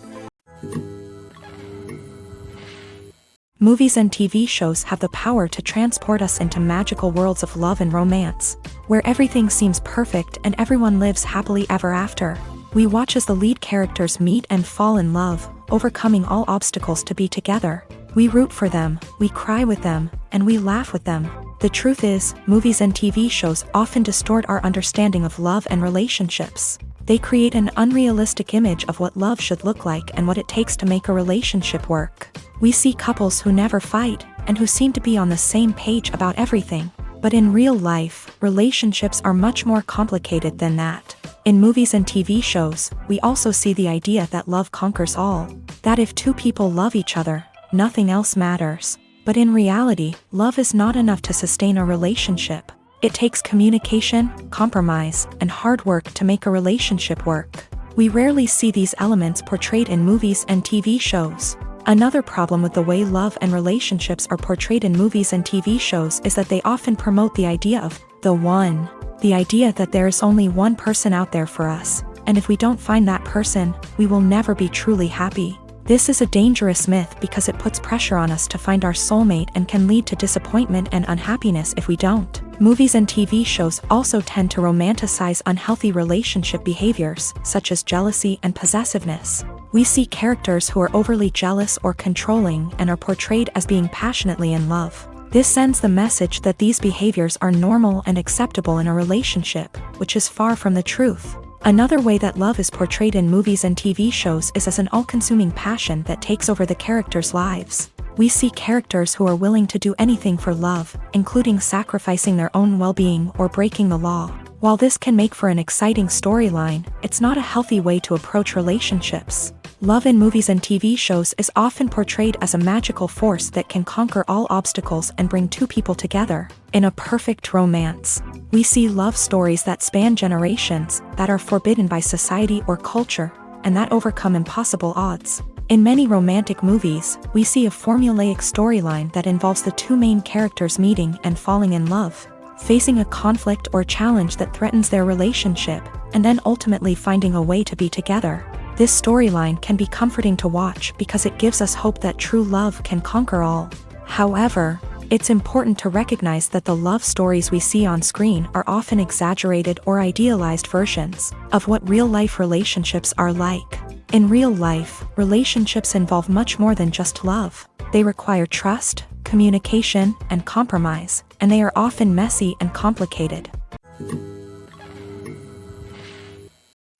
Movies and TV shows have the power to transport us into magical worlds of love and romance, where everything seems perfect and everyone lives happily ever after. We watch as the lead characters meet and fall in love, overcoming all obstacles to be together. We root for them, we cry with them, and we laugh with them. The truth is, movies and TV shows often distort our understanding of love and relationships. They create an unrealistic image of what love should look like and what it takes to make a relationship work. We see couples who never fight, and who seem to be on the same page about everything. But in real life, relationships are much more complicated than that. In movies and TV shows, we also see the idea that love conquers all. That if two people love each other, nothing else matters. But in reality, love is not enough to sustain a relationship. It takes communication, compromise, and hard work to make a relationship work. We rarely see these elements portrayed in movies and TV shows. Another problem with the way love and relationships are portrayed in movies and TV shows is that they often promote the idea of the one. The idea that there is only one person out there for us, and if we don't find that person, we will never be truly happy. This is a dangerous myth because it puts pressure on us to find our soulmate and can lead to disappointment and unhappiness if we don't. Movies and TV shows also tend to romanticize unhealthy relationship behaviors, such as jealousy and possessiveness. We see characters who are overly jealous or controlling and are portrayed as being passionately in love. This sends the message that these behaviors are normal and acceptable in a relationship, which is far from the truth. Another way that love is portrayed in movies and TV shows is as an all-consuming passion that takes over the characters' lives. We see characters who are willing to do anything for love, including sacrificing their own well-being or breaking the law. While this can make for an exciting storyline, it's not a healthy way to approach relationships. Love in movies and TV shows is often portrayed as a magical force that can conquer all obstacles and bring two people together. In a perfect romance, we see love stories that span generations, that are forbidden by society or culture, and that overcome impossible odds. In many romantic movies, we see a formulaic storyline that involves the two main characters meeting and falling in love, facing a conflict or challenge that threatens their relationship, and then ultimately finding a way to be together. This storyline can be comforting to watch because it gives us hope that true love can conquer all. However, it's important to recognize that the love stories we see on screen are often exaggerated or idealized versions of what real-life relationships are like. In real life, relationships involve much more than just love. They require trust, communication, and compromise, and they are often messy and complicated.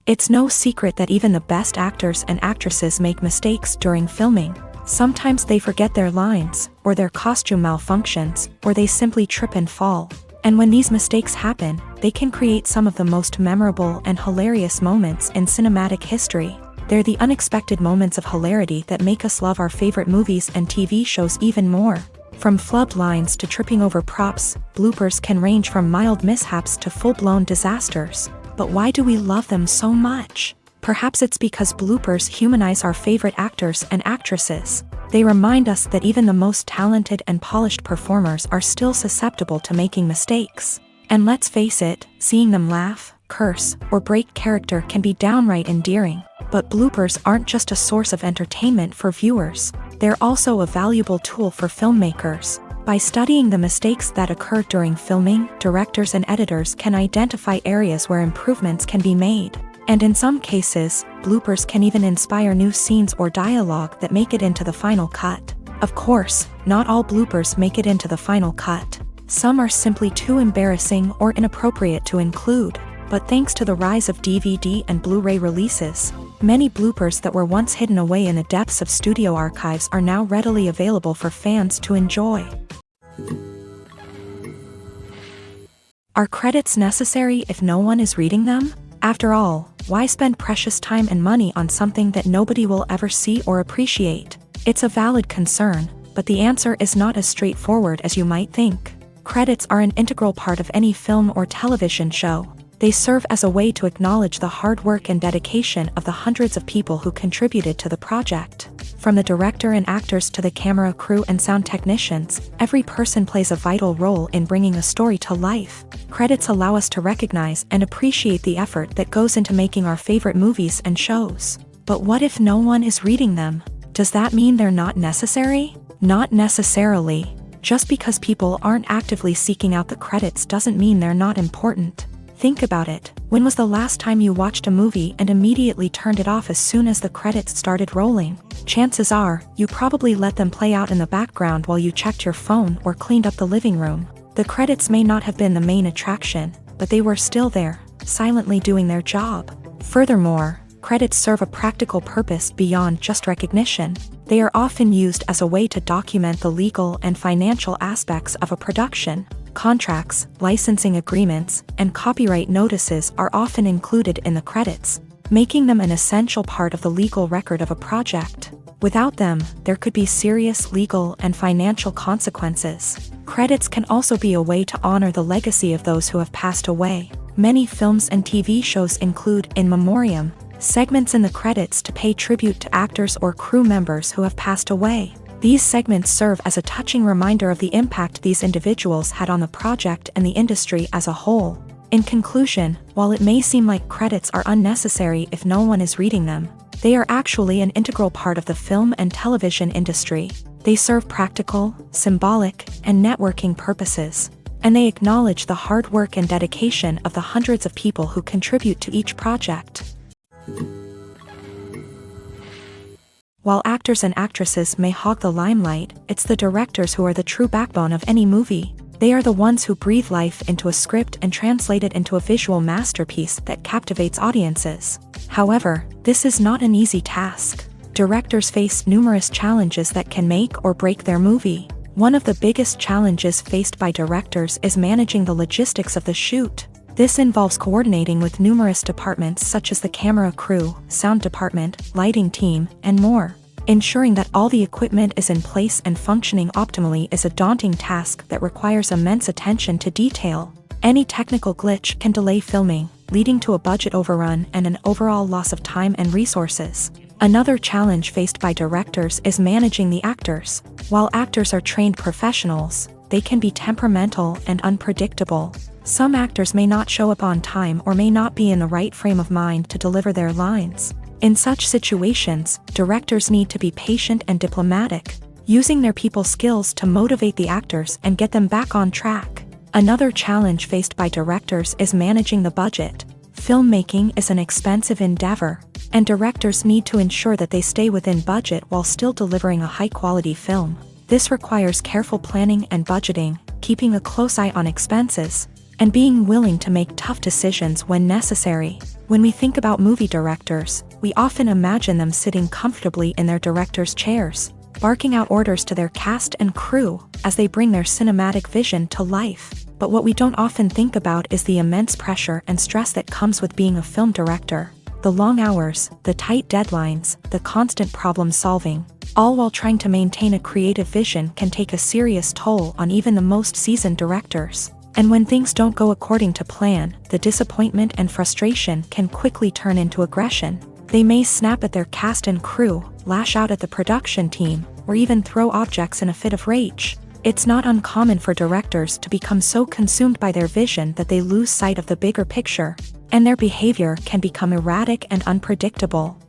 It's no secret that even the best actors and actresses make mistakes during filming. Sometimes they forget their lines, or their costume malfunctions, or they simply trip and fall. And when these mistakes happen, they can create some of the most memorable and hilarious moments in cinematic history. They're the unexpected moments of hilarity that make us love our favorite movies and TV shows even more. From flubbed lines to tripping over props, bloopers can range from mild mishaps to full-blown disasters. But why do we love them so much? Perhaps it's because bloopers humanize our favorite actors and actresses. They remind us that even the most talented and polished performers are still susceptible to making mistakes. And let's face it, seeing them laugh, curse, or break character can be downright endearing. But bloopers aren't just a source of entertainment for viewers. They're also a valuable tool for filmmakers. By studying the mistakes that occur during filming, directors and editors can identify areas where improvements can be made. And in some cases, bloopers can even inspire new scenes or dialogue that make it into the final cut. Of course, not all bloopers make it into the final cut. Some are simply too embarrassing or inappropriate to include. But thanks to the rise of DVD and Blu-ray releases, many bloopers that were once hidden away in the depths of studio archives are now readily available for fans to enjoy. Are credits necessary if no one is reading them? After all, why spend precious time and money on something that nobody will ever see or appreciate? It's a valid concern, but the answer is not as straightforward as you might think. Credits are an integral part of any film or television show. They serve as a way to acknowledge the hard work and dedication of the hundreds of people who contributed to the project. From the director and actors to the camera crew and sound technicians, every person plays a vital role in bringing a story to life. Credits allow us to recognize and appreciate the effort that goes into making our favorite movies and shows. But what if no one is reading them? Does that mean they're not necessary? Not necessarily. Just because people aren't actively seeking out the credits doesn't mean they're not important. Think about it. When was the last time you watched a movie and immediately turned it off as soon as the credits started rolling? Chances are, you probably let them play out in the background while you checked your phone or cleaned up the living room. The credits may not have been the main attraction, but they were still there, silently doing their job. Furthermore, credits serve a practical purpose beyond just recognition. They are often used as a way to document the legal and financial aspects of a production. Contracts, licensing agreements, and copyright notices are often included in the credits, making them an essential part of the legal record of a project. Without them, there could be serious legal and financial consequences. Credits can also be a way to honor the legacy of those who have passed away. Many films and TV shows include in memoriam segments in the credits to pay tribute to actors or crew members who have passed away. These segments serve as a touching reminder of the impact these individuals had on the project and the industry as a whole. In conclusion, while it may seem like credits are unnecessary if no one is reading them, they are actually an integral part of the film and television industry. They serve practical, symbolic, and networking purposes, and they acknowledge the hard work and dedication of the hundreds of people who contribute to each project. While actors and actresses may hog the limelight, it's the directors who are the true backbone of any movie. They are the ones who breathe life into a script and translate it into a visual masterpiece that captivates audiences. However, this is not an easy task. Directors face numerous challenges that can make or break their movie. One of the biggest challenges faced by directors is managing the logistics of the shoot. This involves coordinating with numerous departments such as the camera crew, sound department, lighting team, and more. Ensuring that all the equipment is in place and functioning optimally is a daunting task that requires immense attention to detail. Any technical glitch can delay filming, leading to a budget overrun and an overall loss of time and resources. Another challenge faced by directors is managing the actors. While actors are trained professionals, they can be temperamental and unpredictable. Some actors may not show up on time or may not be in the right frame of mind to deliver their lines. In such situations, directors need to be patient and diplomatic, using their people skills to motivate the actors and get them back on track. Another challenge faced by directors is managing the budget. Filmmaking is an expensive endeavor, and directors need to ensure that they stay within budget while still delivering a high-quality film. This requires careful planning and budgeting, keeping a close eye on expenses, and being willing to make tough decisions when necessary. When we think about movie directors, we often imagine them sitting comfortably in their director's chairs, barking out orders to their cast and crew as they bring their cinematic vision to life. But what we don't often think about is the immense pressure and stress that comes with being a film director. The long hours, the tight deadlines, the constant problem solving, all while trying to maintain a creative vision can take a serious toll on even the most seasoned directors. And when things don't go according to plan, the disappointment and frustration can quickly turn into aggression. They may snap at their cast and crew, lash out at the production team, or even throw objects in a fit of rage. It's not uncommon for directors to become so consumed by their vision that they lose sight of the bigger picture, and their behavior can become erratic and unpredictable.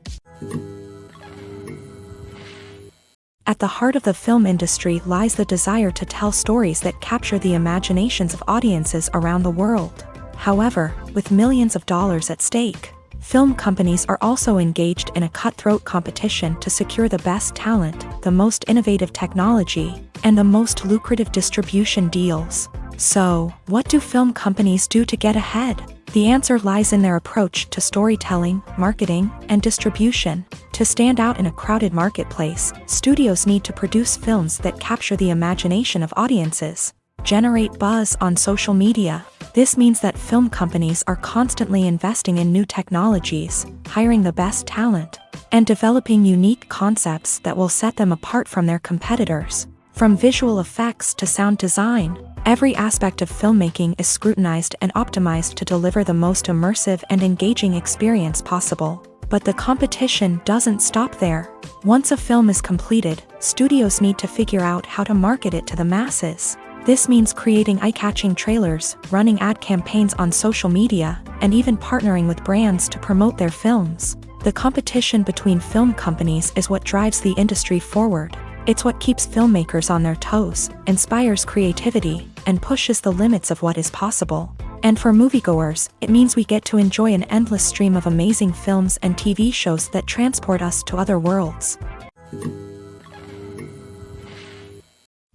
At the heart of the film industry lies the desire to tell stories that capture the imaginations of audiences around the world. However, with millions of dollars at stake, film companies are also engaged in a cutthroat competition to secure the best talent, the most innovative technology, and the most lucrative distribution deals. So, what do film companies do to get ahead? The answer lies in their approach to storytelling, marketing, and distribution. To stand out in a crowded marketplace, studios need to produce films that capture the imagination of audiences, generate buzz on social media. This means that film companies are constantly investing in new technologies, hiring the best talent, and developing unique concepts that will set them apart from their competitors. From visual effects to sound design, every aspect of filmmaking is scrutinized and optimized to deliver the most immersive and engaging experience possible. But the competition doesn't stop there. Once a film is completed, studios need to figure out how to market it to the masses. This means creating eye-catching trailers, running ad campaigns on social media, and even partnering with brands to promote their films. The competition between film companies is what drives the industry forward. It's what keeps filmmakers on their toes, inspires creativity, and pushes the limits of what is possible. And for moviegoers, it means we get to enjoy an endless stream of amazing films and TV shows that transport us to other worlds.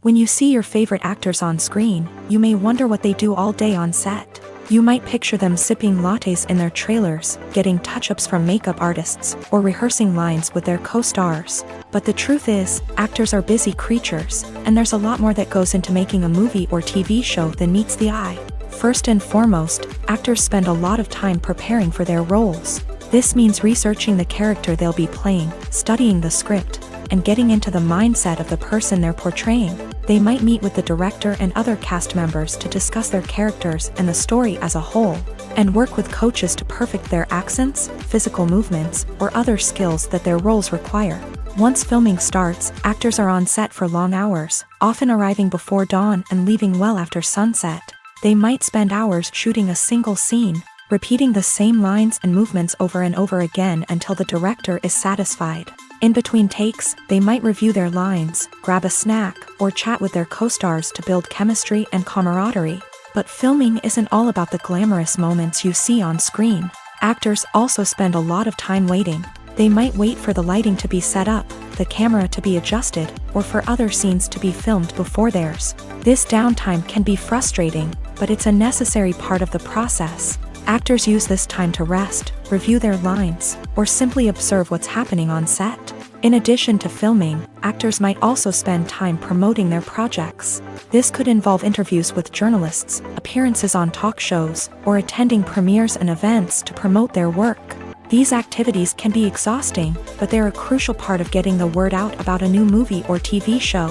When you see your favorite actors on screen, you may wonder what they do all day on set. You might picture them sipping lattes in their trailers, getting touch-ups from makeup artists, or rehearsing lines with their co-stars. But the truth is, actors are busy creatures, and there's a lot more that goes into making a movie or TV show than meets the eye. First and foremost, actors spend a lot of time preparing for their roles. This means researching the character they'll be playing, studying the script, and getting into the mindset of the person they're portraying. They might meet with the director and other cast members to discuss their characters and the story as a whole, and work with coaches to perfect their accents, physical movements, or other skills that their roles require. Once filming starts, actors are on set for long hours, often arriving before dawn and leaving well after sunset. They might spend hours shooting a single scene, repeating the same lines and movements over and over again until the director is satisfied. In between takes, they might review their lines, grab a snack, or chat with their co-stars to build chemistry and camaraderie. But filming isn't all about the glamorous moments you see on screen. Actors also spend a lot of time waiting. They might wait for the lighting to be set up, the camera to be adjusted, or for other scenes to be filmed before theirs. This downtime can be frustrating, but it's a necessary part of the process. Actors use this time to rest, review their lines, or simply observe what's happening on set. In addition to filming, actors might also spend time promoting their projects. This could involve interviews with journalists, appearances on talk shows, or attending premieres and events to promote their work. These activities can be exhausting, but they're a crucial part of getting the word out about a new movie or TV show.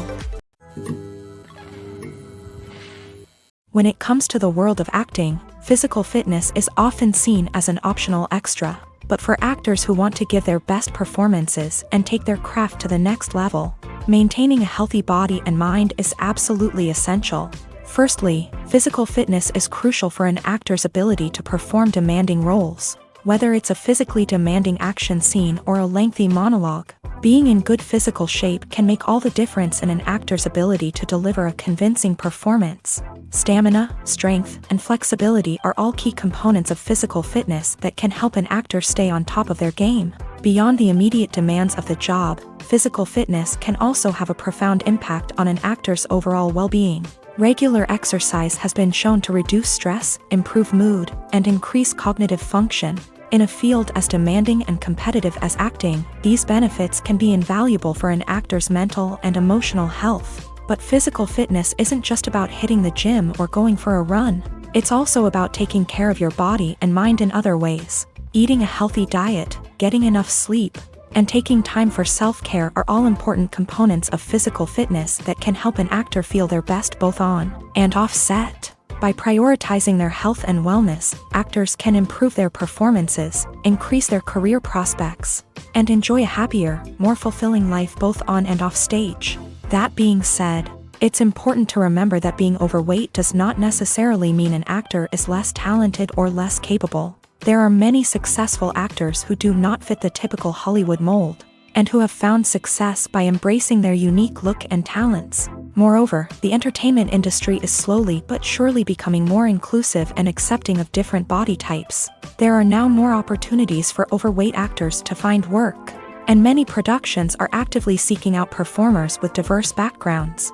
When it comes to the world of acting, physical fitness is often seen as an optional extra. But for actors who want to give their best performances and take their craft to the next level, maintaining a healthy body and mind is absolutely essential. Firstly, physical fitness is crucial for an actor's ability to perform demanding roles. Whether it's a physically demanding action scene or a lengthy monologue, being in good physical shape can make all the difference in an actor's ability to deliver a convincing performance. Stamina, strength, and flexibility are all key components of physical fitness that can help an actor stay on top of their game. Beyond the immediate demands of the job, physical fitness can also have a profound impact on an actor's overall well-being. Regular exercise has been shown to reduce stress, improve mood, and increase cognitive function. In a field as demanding and competitive as acting, these benefits can be invaluable for an actor's mental and emotional health. But physical fitness isn't just about hitting the gym or going for a run. It's also about taking care of your body and mind in other ways. Eating a healthy diet, getting enough sleep, and taking time for self-care are all important components of physical fitness that can help an actor feel their best both on and off set. By prioritizing their health and wellness, actors can improve their performances, increase their career prospects, and enjoy a happier, more fulfilling life both on and off stage. That being said, it's important to remember that being overweight does not necessarily mean an actor is less talented or less capable. There are many successful actors who do not fit the typical Hollywood mold, and who have found success by embracing their unique look and talents. Moreover, the entertainment industry is slowly but surely becoming more inclusive and accepting of different body types. There are now more opportunities for overweight actors to find work, and many productions are actively seeking out performers with diverse backgrounds.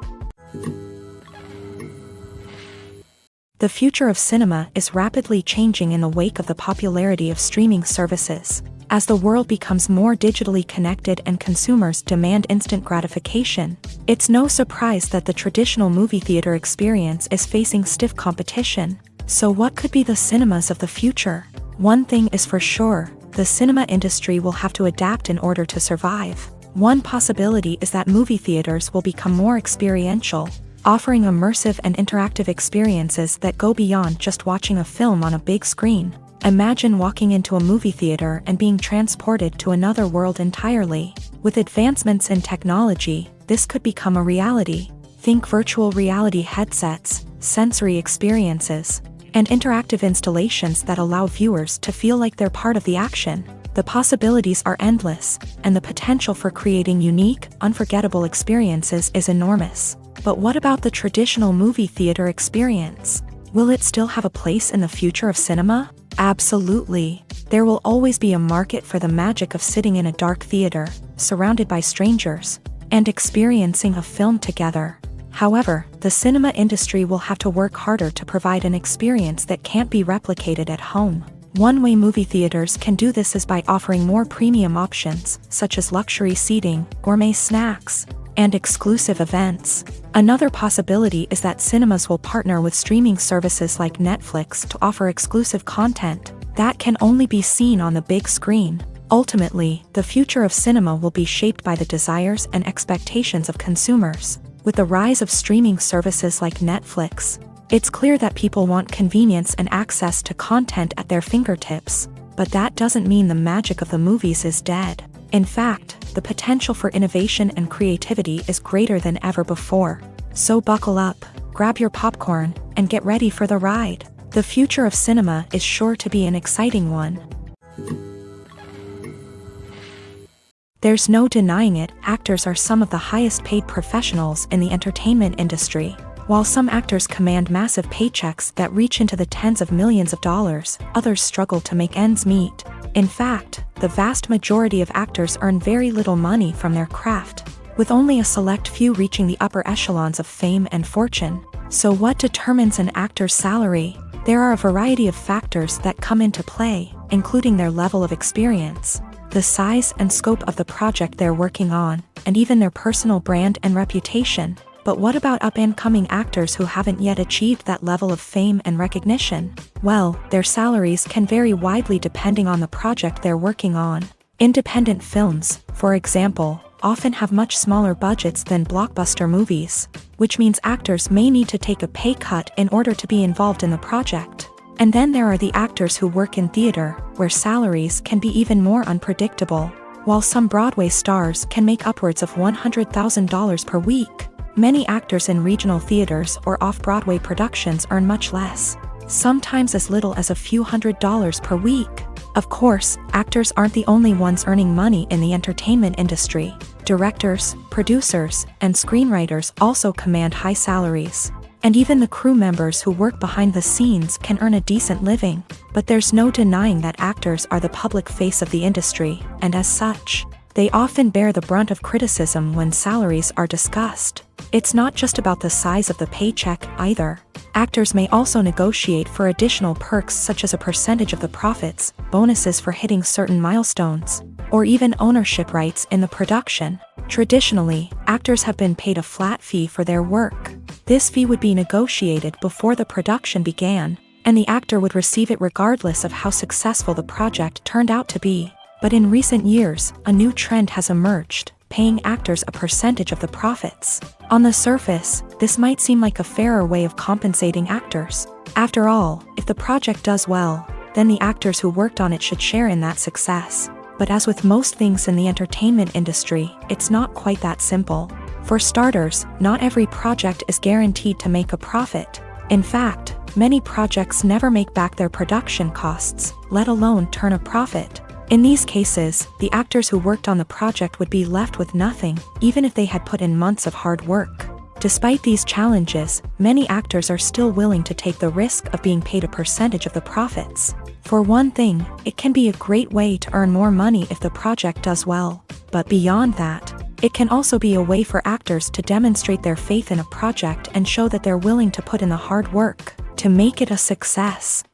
The future of cinema is rapidly changing in the wake of the popularity of streaming services. As the world becomes more digitally connected and consumers demand instant gratification, it's no surprise that the traditional movie theater experience is facing stiff competition. So what could be the cinemas of the future? One thing is for sure, the cinema industry will have to adapt in order to survive. One possibility is that movie theaters will become more experiential, offering immersive and interactive experiences that go beyond just watching a film on a big screen. Imagine walking into a movie theater and being transported to another world entirely. With advancements in technology, this could become a reality. Think virtual reality headsets, sensory experiences, and interactive installations that allow viewers to feel like they're part of the action. The possibilities are endless, and the potential for creating unique, unforgettable experiences is enormous. But what about the traditional movie theater experience? Will it still have a place in the future of cinema? Absolutely. There will always be a market for the magic of sitting in a dark theater, surrounded by strangers, and experiencing a film together. However, the cinema industry will have to work harder to provide an experience that can't be replicated at home. One way movie theaters can do this is by offering more premium options, such as luxury seating, gourmet snacks, and exclusive events. Another possibility is that cinemas will partner with streaming services like Netflix to offer exclusive content that can only be seen on the big screen. Ultimately, the future of cinema will be shaped by the desires and expectations of consumers. With the rise of streaming services like Netflix, it's clear that people want convenience and access to content at their fingertips. But that doesn't mean the magic of the movies is dead. In fact, the potential for innovation and creativity is greater than ever before. So buckle up, grab your popcorn, and get ready for the ride. The future of cinema is sure to be an exciting one. There's no denying it, actors are some of the highest paid professionals in the entertainment industry. While some actors command massive paychecks that reach into the tens of millions of dollars, others struggle to make ends meet. In fact, the vast majority of actors earn very little money from their craft, with only a select few reaching the upper echelons of fame and fortune. So what determines an actor's salary? There are a variety of factors that come into play, including their level of experience, the size and scope of the project they're working on, and even their personal brand and reputation. But what about up-and-coming actors who haven't yet achieved that level of fame and recognition? Well, their salaries can vary widely depending on the project they're working on. Independent films, for example, often have much smaller budgets than blockbuster movies, which means actors may need to take a pay cut in order to be involved in the project. And then there are the actors who work in theater, where salaries can be even more unpredictable. While some Broadway stars can make upwards of $100,000 per week, many actors in regional theaters or off-Broadway productions earn much less, sometimes as little as a few $100s per week. Of course, actors aren't the only ones earning money in the entertainment industry. Directors, producers, and screenwriters also command high salaries. And even the crew members who work behind the scenes can earn a decent living. But there's no denying that actors are the public face of the industry, and as such, they often bear the brunt of criticism when salaries are discussed. It's not just about the size of the paycheck either. Actors may also negotiate for additional perks such as a percentage of the profits, bonuses for hitting certain milestones, or even ownership rights in the production. Traditionally, actors have been paid a flat fee for their work. This fee would be negotiated before the production began, and the actor would receive it regardless of how successful the project turned out to be. But in recent years, a new trend has emerged, paying actors a percentage of the profits. On the surface, this might seem like a fairer way of compensating actors. After all, if the project does well, then the actors who worked on it should share in that success. But as with most things in the entertainment industry, it's not quite that simple. For starters, not every project is guaranteed to make a profit. In fact, many projects never make back their production costs, let alone turn a profit. In these cases, the actors who worked on the project would be left with nothing, even if they had put in months of hard work. Despite these challenges, many actors are still willing to take the risk of being paid a percentage of the profits. For one thing, it can be a great way to earn more money if the project does well. But beyond that, it can also be a way for actors to demonstrate their faith in a project and show that they're willing to put in the hard work to make it a success.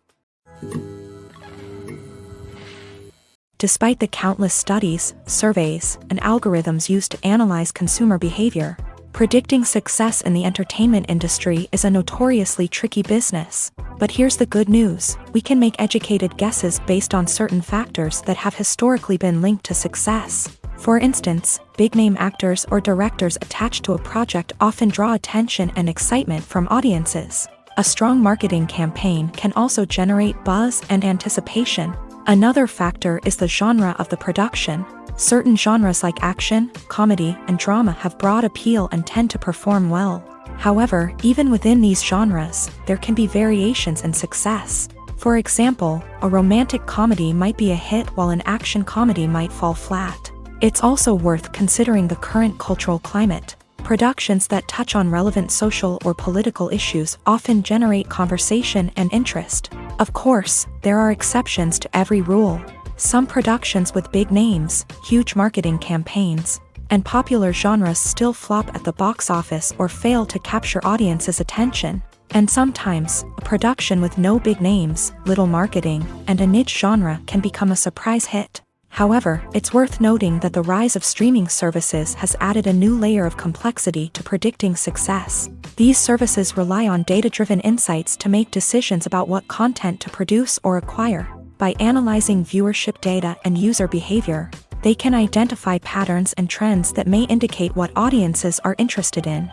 Despite the countless studies, surveys, and algorithms used to analyze consumer behavior, predicting success in the entertainment industry is a notoriously tricky business. But here's the good news: we can make educated guesses based on certain factors that have historically been linked to success. For instance, big-name actors or directors attached to a project often draw attention and excitement from audiences. A strong marketing campaign can also generate buzz and anticipation. Another factor is the genre of the production. Certain genres like action, comedy, and drama have broad appeal and tend to perform well. However, even within these genres, there can be variations in success. For example, a romantic comedy might be a hit while an action comedy might fall flat. It's also worth considering the current cultural climate. Productions that touch on relevant social or political issues often generate conversation and interest. Of course, there are exceptions to every rule. Some productions with big names, huge marketing campaigns, and popular genres still flop at the box office or fail to capture audiences' attention. And sometimes, a production with no big names, little marketing, and a niche genre can become a surprise hit. However, it's worth noting that the rise of streaming services has added a new layer of complexity to predicting success. These services rely on data-driven insights to make decisions about what content to produce or acquire. By analyzing viewership data and user behavior, they can identify patterns and trends that may indicate what audiences are interested in.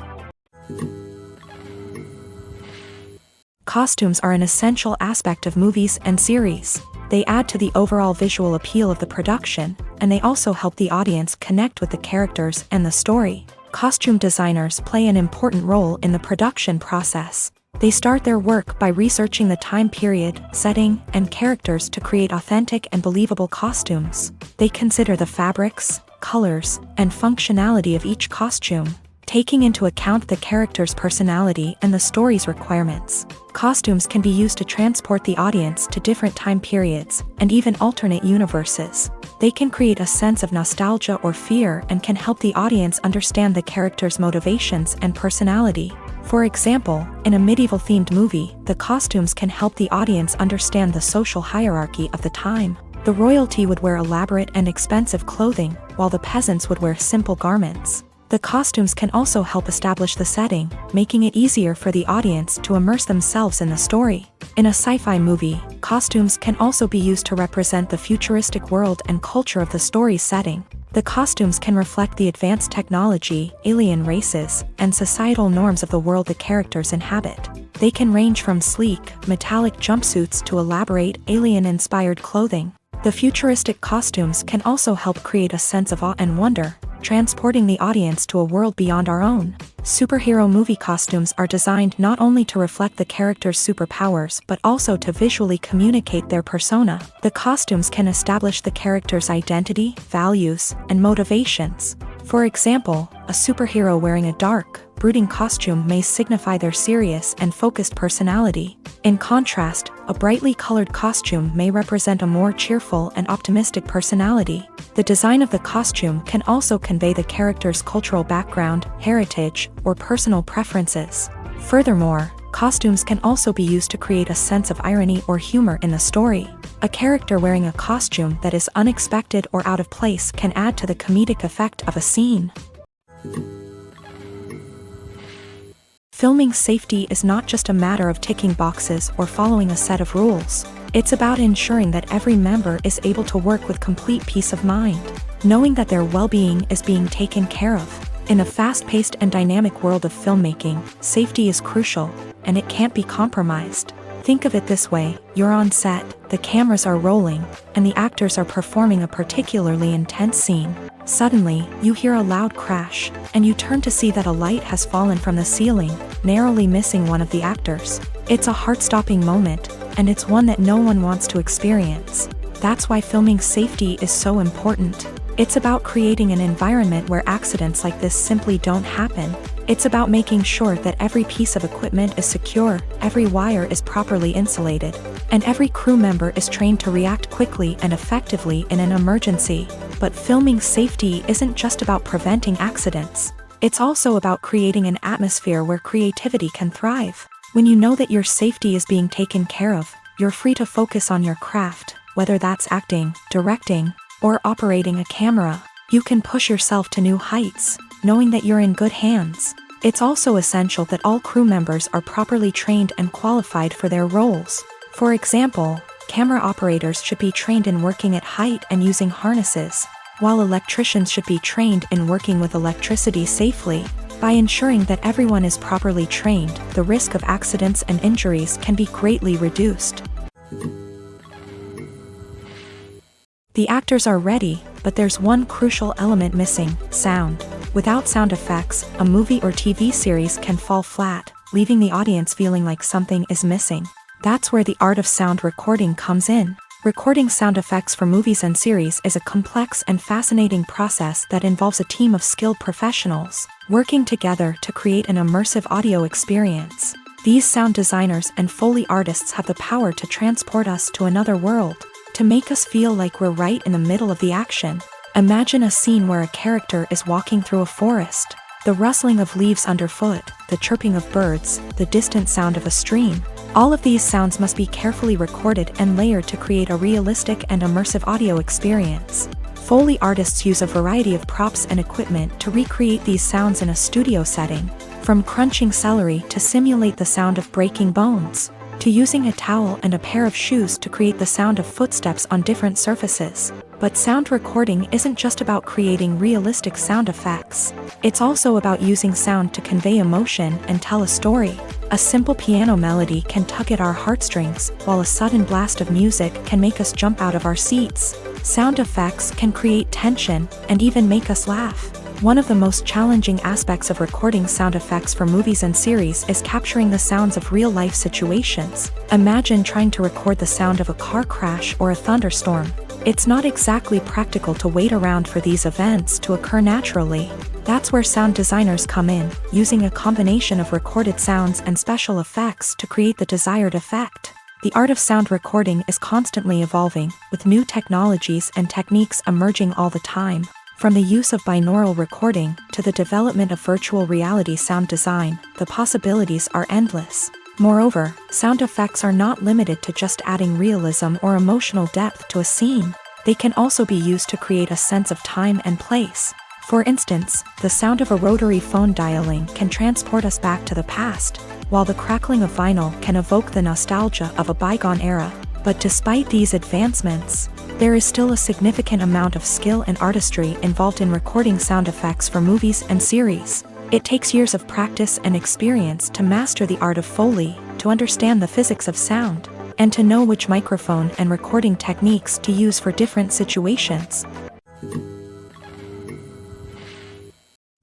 Costumes are an essential aspect of movies and series. They add to the overall visual appeal of the production, and they also help the audience connect with the characters and the story. Costume designers play an important role in the production process. They start their work by researching the time period, setting, and characters to create authentic and believable costumes. They consider the fabrics, colors, and functionality of each costume, taking into account the character's personality and the story's requirements. Costumes can be used to transport the audience to different time periods and even alternate universes. They can create a sense of nostalgia or fear and can help the audience understand the character's motivations and personality. For example, in a medieval-themed movie, the costumes can help the audience understand the social hierarchy of the time. The royalty would wear elaborate and expensive clothing, while the peasants would wear simple garments. The costumes can also help establish the setting, making it easier for the audience to immerse themselves in the story. In a sci-fi movie, costumes can also be used to represent the futuristic world and culture of the story's setting. The costumes can reflect the advanced technology, alien races, and societal norms of the world the characters inhabit. They can range from sleek, metallic jumpsuits to elaborate, alien-inspired clothing. The futuristic costumes can also help create a sense of awe and wonder, transporting the audience to a world beyond our own. Superhero movie costumes are designed not only to reflect the character's superpowers but also to visually communicate their persona. The costumes can establish the character's identity, values, and motivations. For example, a superhero wearing a dark, brooding costume may signify their serious and focused personality. In contrast, a brightly colored costume may represent a more cheerful and optimistic personality. The design of the costume can also convey the character's cultural background, heritage, or personal preferences. Furthermore, costumes can also be used to create a sense of irony or humor in the story. A character wearing a costume that is unexpected or out of place can add to the comedic effect of a scene. Filming safety is not just a matter of ticking boxes or following a set of rules. It's about ensuring that every member is able to work with complete peace of mind, knowing that their well-being is being taken care of. In a fast-paced and dynamic world of filmmaking, safety is crucial, and it can't be compromised. Think of it this way: you're on set, the cameras are rolling, and the actors are performing a particularly intense scene. Suddenly, you hear a loud crash, and you turn to see that a light has fallen from the ceiling, narrowly missing one of the actors. It's a heart-stopping moment, and it's one that no one wants to experience. That's why filming safety is so important. It's about creating an environment where accidents like this simply don't happen. It's about making sure that every piece of equipment is secure, every wire is properly insulated, and every crew member is trained to react quickly and effectively in an emergency. But filming safety isn't just about preventing accidents. It's also about creating an atmosphere where creativity can thrive. When you know that your safety is being taken care of, you're free to focus on your craft, whether that's acting, directing, or operating a camera. You can push yourself to new heights, knowing that you're in good hands. It's also essential that all crew members are properly trained and qualified for their roles. For example, camera operators should be trained in working at height and using harnesses, while electricians should be trained in working with electricity safely. By ensuring that everyone is properly trained, the risk of accidents and injuries can be greatly reduced. The actors are ready, but there's one crucial element missing: sound. Without sound effects, a movie or TV series can fall flat, leaving the audience feeling like something is missing. That's where the art of sound recording comes in. Recording sound effects for movies and series is a complex and fascinating process that involves a team of skilled professionals working together to create an immersive audio experience. These sound designers and Foley artists have the power to transport us to another world, to make us feel like we're right in the middle of the action. Imagine a scene where a character is walking through a forest. The rustling of leaves underfoot, the chirping of birds, the distant sound of a stream. All of these sounds must be carefully recorded and layered to create a realistic and immersive audio experience. Foley artists use a variety of props and equipment to recreate these sounds in a studio setting, from crunching celery to simulate the sound of breaking bones, to using a towel and a pair of shoes to create the sound of footsteps on different surfaces. But sound recording isn't just about creating realistic sound effects. It's also about using sound to convey emotion and tell a story. A simple piano melody can tug at our heartstrings, while a sudden blast of music can make us jump out of our seats. Sound effects can create tension and even make us laugh. One of the most challenging aspects of recording sound effects for movies and series is capturing the sounds of real-life situations. Imagine trying to record the sound of a car crash or a thunderstorm. It's not exactly practical to wait around for these events to occur naturally. That's where sound designers come in, using a combination of recorded sounds and special effects to create the desired effect. The art of sound recording is constantly evolving, with new technologies and techniques emerging all the time. From the use of binaural recording to the development of virtual reality sound design, the possibilities are endless. Moreover, sound effects are not limited to just adding realism or emotional depth to a scene. They can also be used to create a sense of time and place. For instance, the sound of a rotary phone dialing can transport us back to the past, while the crackling of vinyl can evoke the nostalgia of a bygone era. But despite these advancements, there is still a significant amount of skill and artistry involved in recording sound effects for movies and series. It takes years of practice and experience to master the art of Foley, to understand the physics of sound, and to know which microphone and recording techniques to use for different situations.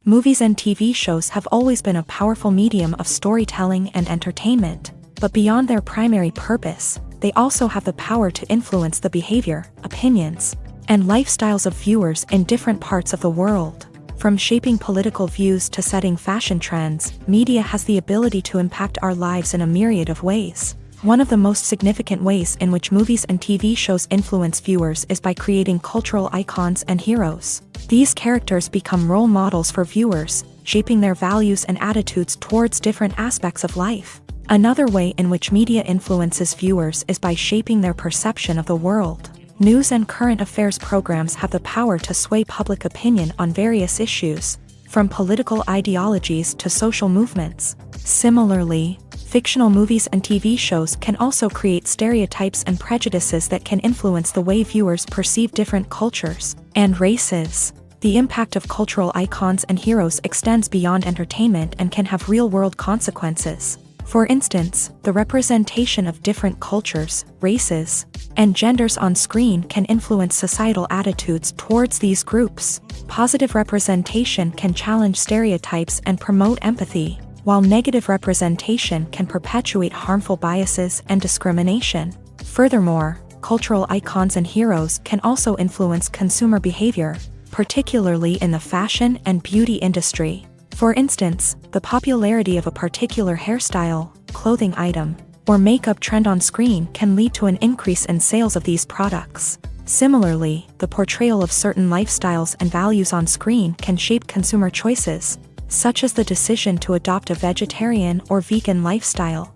Movies and TV shows have always been a powerful medium of storytelling and entertainment, but beyond their primary purpose, they also have the power to influence the behavior, opinions, and lifestyles of viewers in different parts of the world. From shaping political views to setting fashion trends, media has the ability to impact our lives in a myriad of ways. One of the most significant ways in which movies and TV shows influence viewers is by creating cultural icons and heroes. These characters become role models for viewers, shaping their values and attitudes towards different aspects of life. Another way in which media influences viewers is by shaping their perception of the world. News and current affairs programs have the power to sway public opinion on various issues, from political ideologies to social movements. Similarly, fictional movies and TV shows can also create stereotypes and prejudices that can influence the way viewers perceive different cultures and races. The impact of cultural icons and heroes extends beyond entertainment and can have real-world consequences. For instance, the representation of different cultures, races, and genders on screen can influence societal attitudes towards these groups. Positive representation can challenge stereotypes and promote empathy, while negative representation can perpetuate harmful biases and discrimination. Furthermore, cultural icons and heroes can also influence consumer behavior, particularly in the fashion and beauty industry. For instance, the popularity of a particular hairstyle, clothing item, or makeup trend on screen can lead to an increase in sales of these products. Similarly, the portrayal of certain lifestyles and values on screen can shape consumer choices, such as the decision to adopt a vegetarian or vegan lifestyle.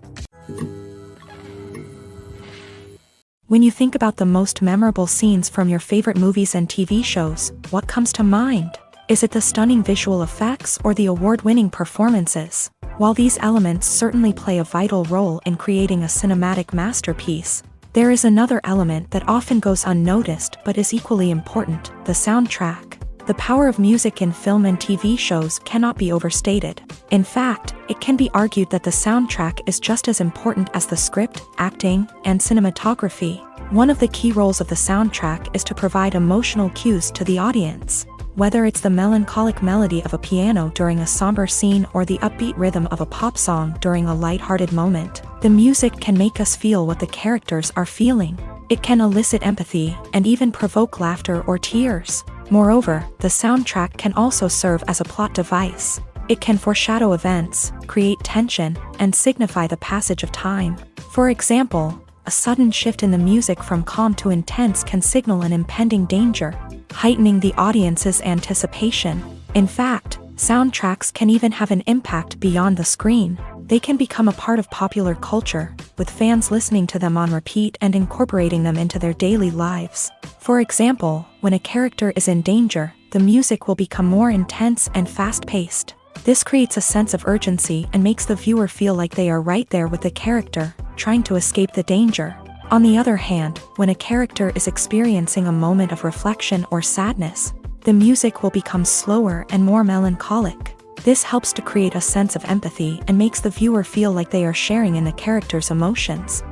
When you think about the most memorable scenes from your favorite movies and TV shows, what comes to mind? Is it the stunning visual effects or the award-winning performances? While these elements certainly play a vital role in creating a cinematic masterpiece, there is another element that often goes unnoticed but is equally important: the soundtrack. The power of music in film and TV shows cannot be overstated. In fact, it can be argued that the soundtrack is just as important as the script, acting, and cinematography. One of the key roles of the soundtrack is to provide emotional cues to the audience. Whether it's the melancholic melody of a piano during a somber scene or the upbeat rhythm of a pop song during a lighthearted moment, the music can make us feel what the characters are feeling. It can elicit empathy and even provoke laughter or tears. Moreover, the soundtrack can also serve as a plot device. It can foreshadow events, create tension, and signify the passage of time. For example, a sudden shift in the music from calm to intense can signal an impending danger, heightening the audience's anticipation. In fact, soundtracks can even have an impact beyond the screen. They can become a part of popular culture, with fans listening to them on repeat and incorporating them into their daily lives. For example, when a character is in danger, the music will become more intense and fast-paced. This creates a sense of urgency and makes the viewer feel like they are right there with the character, trying to escape the danger. On the other hand, when a character is experiencing a moment of reflection or sadness, the music will become slower and more melancholic. This helps to create a sense of empathy and makes the viewer feel like they are sharing in the character's emotions.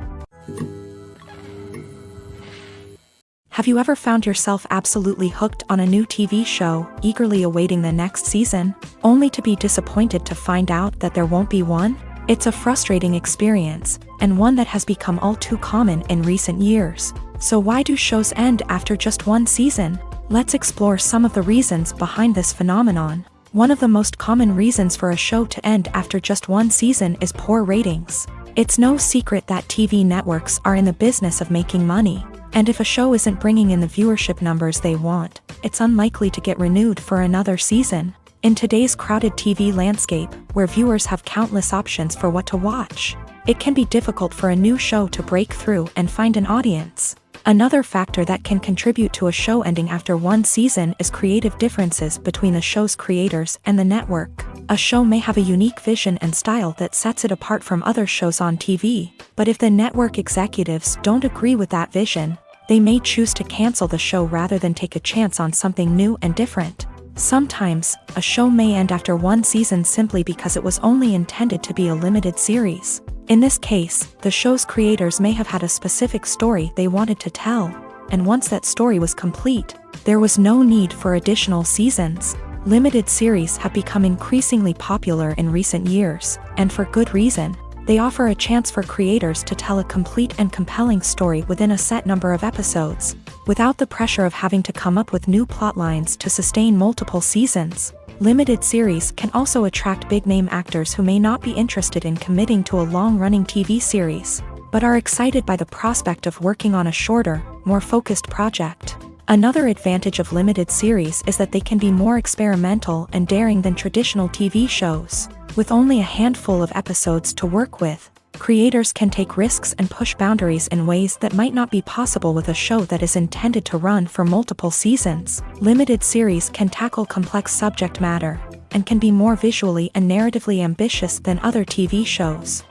Have you ever found yourself absolutely hooked on a new TV show, eagerly awaiting the next season, only to be disappointed to find out that there won't be one? It's a frustrating experience, and one that has become all too common in recent years. So why do shows end after just one season? Let's explore some of the reasons behind this phenomenon. One of the most common reasons for a show to end after just one season is poor ratings. It's no secret that TV networks are in the business of making money, and if a show isn't bringing in the viewership numbers they want, it's unlikely to get renewed for another season. In today's crowded TV landscape, where viewers have countless options for what to watch, it can be difficult for a new show to break through and find an audience. Another factor that can contribute to a show ending after one season is creative differences between the show's creators and the network. A show may have a unique vision and style that sets it apart from other shows on TV, but if the network executives don't agree with that vision, they may choose to cancel the show rather than take a chance on something new and different. Sometimes, a show may end after one season simply because it was only intended to be a limited series. In this case, the show's creators may have had a specific story they wanted to tell, and once that story was complete, there was no need for additional seasons. Limited series have become increasingly popular in recent years, and for good reason. They offer a chance for creators to tell a complete and compelling story within a set number of episodes, without the pressure of having to come up with new plot lines to sustain multiple seasons. Limited series can also attract big-name actors who may not be interested in committing to a long-running TV series, but are excited by the prospect of working on a shorter, more focused project. Another advantage of limited series is that they can be more experimental and daring than traditional TV shows. With only a handful of episodes to work with, creators can take risks and push boundaries in ways that might not be possible with a show that is intended to run for multiple seasons. Limited series can tackle complex subject matter, and can be more visually and narratively ambitious than other TV shows.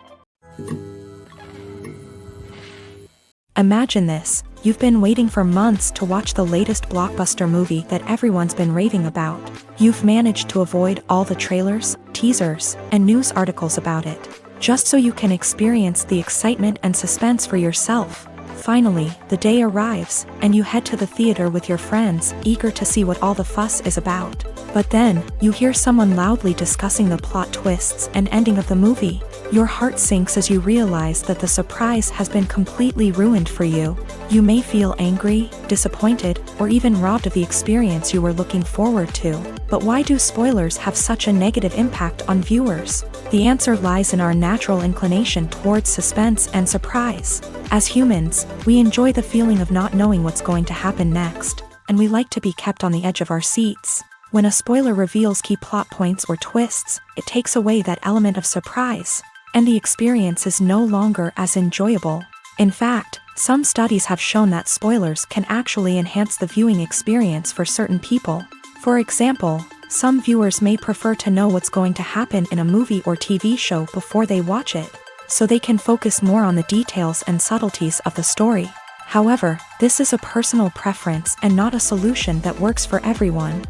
Imagine this: you've been waiting for months to watch the latest blockbuster movie that everyone's been raving about. You've managed to avoid all the trailers, teasers, and news articles about it, just so you can experience the excitement and suspense for yourself. Finally, the day arrives, and you head to the theater with your friends, eager to see what all the fuss is about. But then, you hear someone loudly discussing the plot twists and ending of the movie. Your heart sinks as you realize that the surprise has been completely ruined for you. You may feel angry, disappointed, or even robbed of the experience you were looking forward to. But why do spoilers have such a negative impact on viewers? The answer lies in our natural inclination towards suspense and surprise. As humans, we enjoy the feeling of not knowing what's going to happen next, and we like to be kept on the edge of our seats. When a spoiler reveals key plot points or twists, it takes away that element of surprise, and the experience is no longer as enjoyable. In fact, some studies have shown that spoilers can actually enhance the viewing experience for certain people. For example, some viewers may prefer to know what's going to happen in a movie or TV show before they watch it, so they can focus more on the details and subtleties of the story. However, this is a personal preference and not a solution that works for everyone.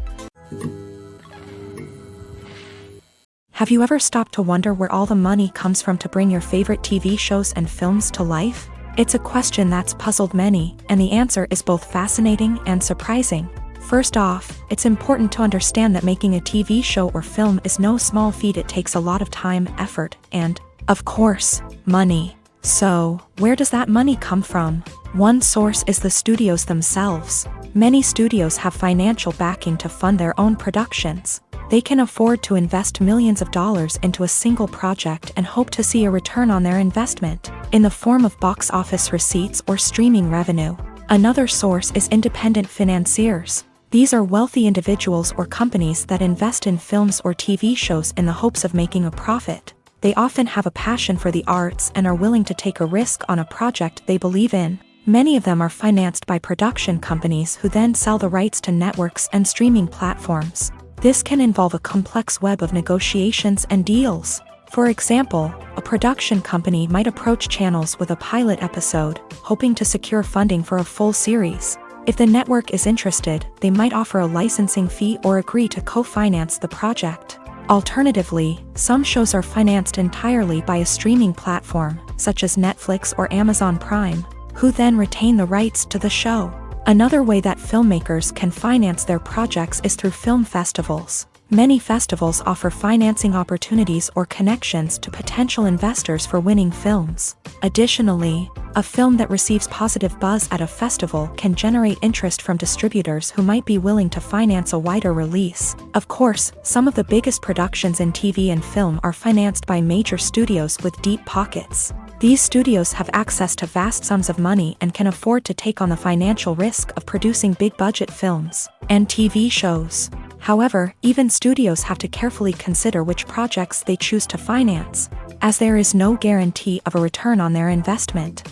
Have you ever stopped to wonder where all the money comes from to bring your favorite TV shows and films to life? It's a question that's puzzled many, and the answer is both fascinating and surprising. First off, it's important to understand that making a TV show or film is no small feat. It takes a lot of time, effort, and, of course, money. So, where does that money come from? One source is the studios themselves. Many studios have financial backing to fund their own productions. They can afford to invest millions of dollars into a single project and hope to see a return on their investment, in the form of box office receipts or streaming revenue. Another source is independent financiers. These are wealthy individuals or companies that invest in films or TV shows in the hopes of making a profit. They often have a passion for the arts and are willing to take a risk on a project they believe in. Many of them are financed by production companies who then sell the rights to networks and streaming platforms. This can involve a complex web of negotiations and deals. For example, a production company might approach channels with a pilot episode, hoping to secure funding for a full series. If the network is interested, they might offer a licensing fee or agree to co-finance the project. Alternatively, some shows are financed entirely by a streaming platform, such as Netflix or Amazon Prime, who then retain the rights to the show. Another way that filmmakers can finance their projects is through film festivals. Many festivals offer financing opportunities or connections to potential investors for winning films. Additionally, a film that receives positive buzz at a festival can generate interest from distributors who might be willing to finance a wider release. Of course, some of the biggest productions in TV and film are financed by major studios with deep pockets. These studios have access to vast sums of money and can afford to take on the financial risk of producing big-budget films and TV shows. However, even studios have to carefully consider which projects they choose to finance, as there is no guarantee of a return on their investment.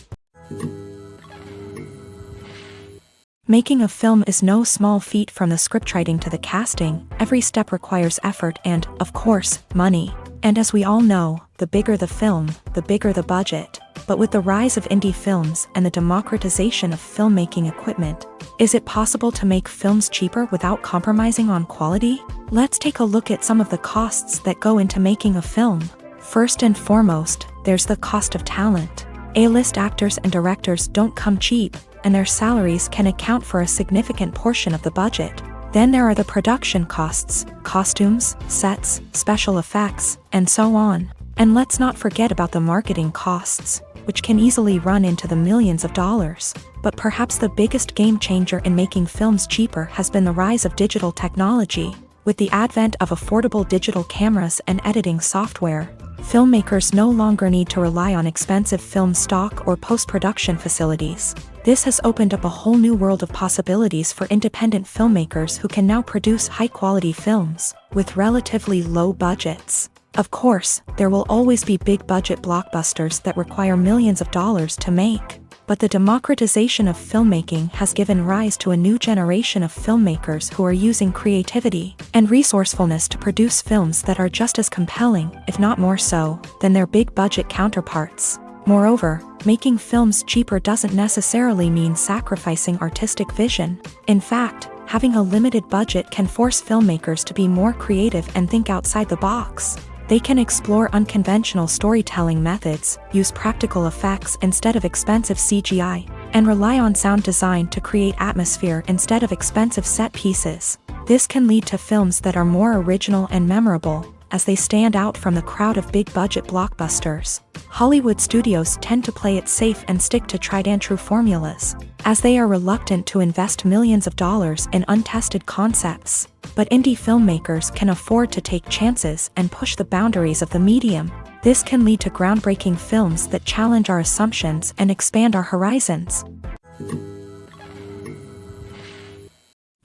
Making a film is no small feat. From the scriptwriting to the casting, every step requires effort and, of course, money. And as we all know, the bigger the film, the bigger the budget. But with the rise of indie films and the democratization of filmmaking equipment, is it possible to make films cheaper without compromising on quality? Let's take a look at some of the costs that go into making a film. First and foremost, there's the cost of talent. A-list actors and directors don't come cheap, and their salaries can account for a significant portion of the budget. Then there are the production costs, costumes, sets, special effects, and so on. And let's not forget about the marketing costs, which can easily run into the millions of dollars. But perhaps the biggest game changer in making films cheaper has been the rise of digital technology. With the advent of affordable digital cameras and editing software, filmmakers no longer need to rely on expensive film stock or post-production facilities. This has opened up a whole new world of possibilities for independent filmmakers who can now produce high-quality films with relatively low budgets. Of course, there will always be big-budget blockbusters that require millions of dollars to make. But the democratization of filmmaking has given rise to a new generation of filmmakers who are using creativity and resourcefulness to produce films that are just as compelling, if not more so, than their big-budget counterparts. Moreover, making films cheaper doesn't necessarily mean sacrificing artistic vision. In fact, having a limited budget can force filmmakers to be more creative and think outside the box. They can explore unconventional storytelling methods, use practical effects instead of expensive CGI, and rely on sound design to create atmosphere instead of expensive set pieces. This can lead to films that are more original and memorable, as they stand out from the crowd of big-budget blockbusters. Hollywood studios tend to play it safe and stick to tried-and-true formulas, as they are reluctant to invest millions of dollars in untested concepts. But indie filmmakers can afford to take chances and push the boundaries of the medium. This can lead to groundbreaking films that challenge our assumptions and expand our horizons.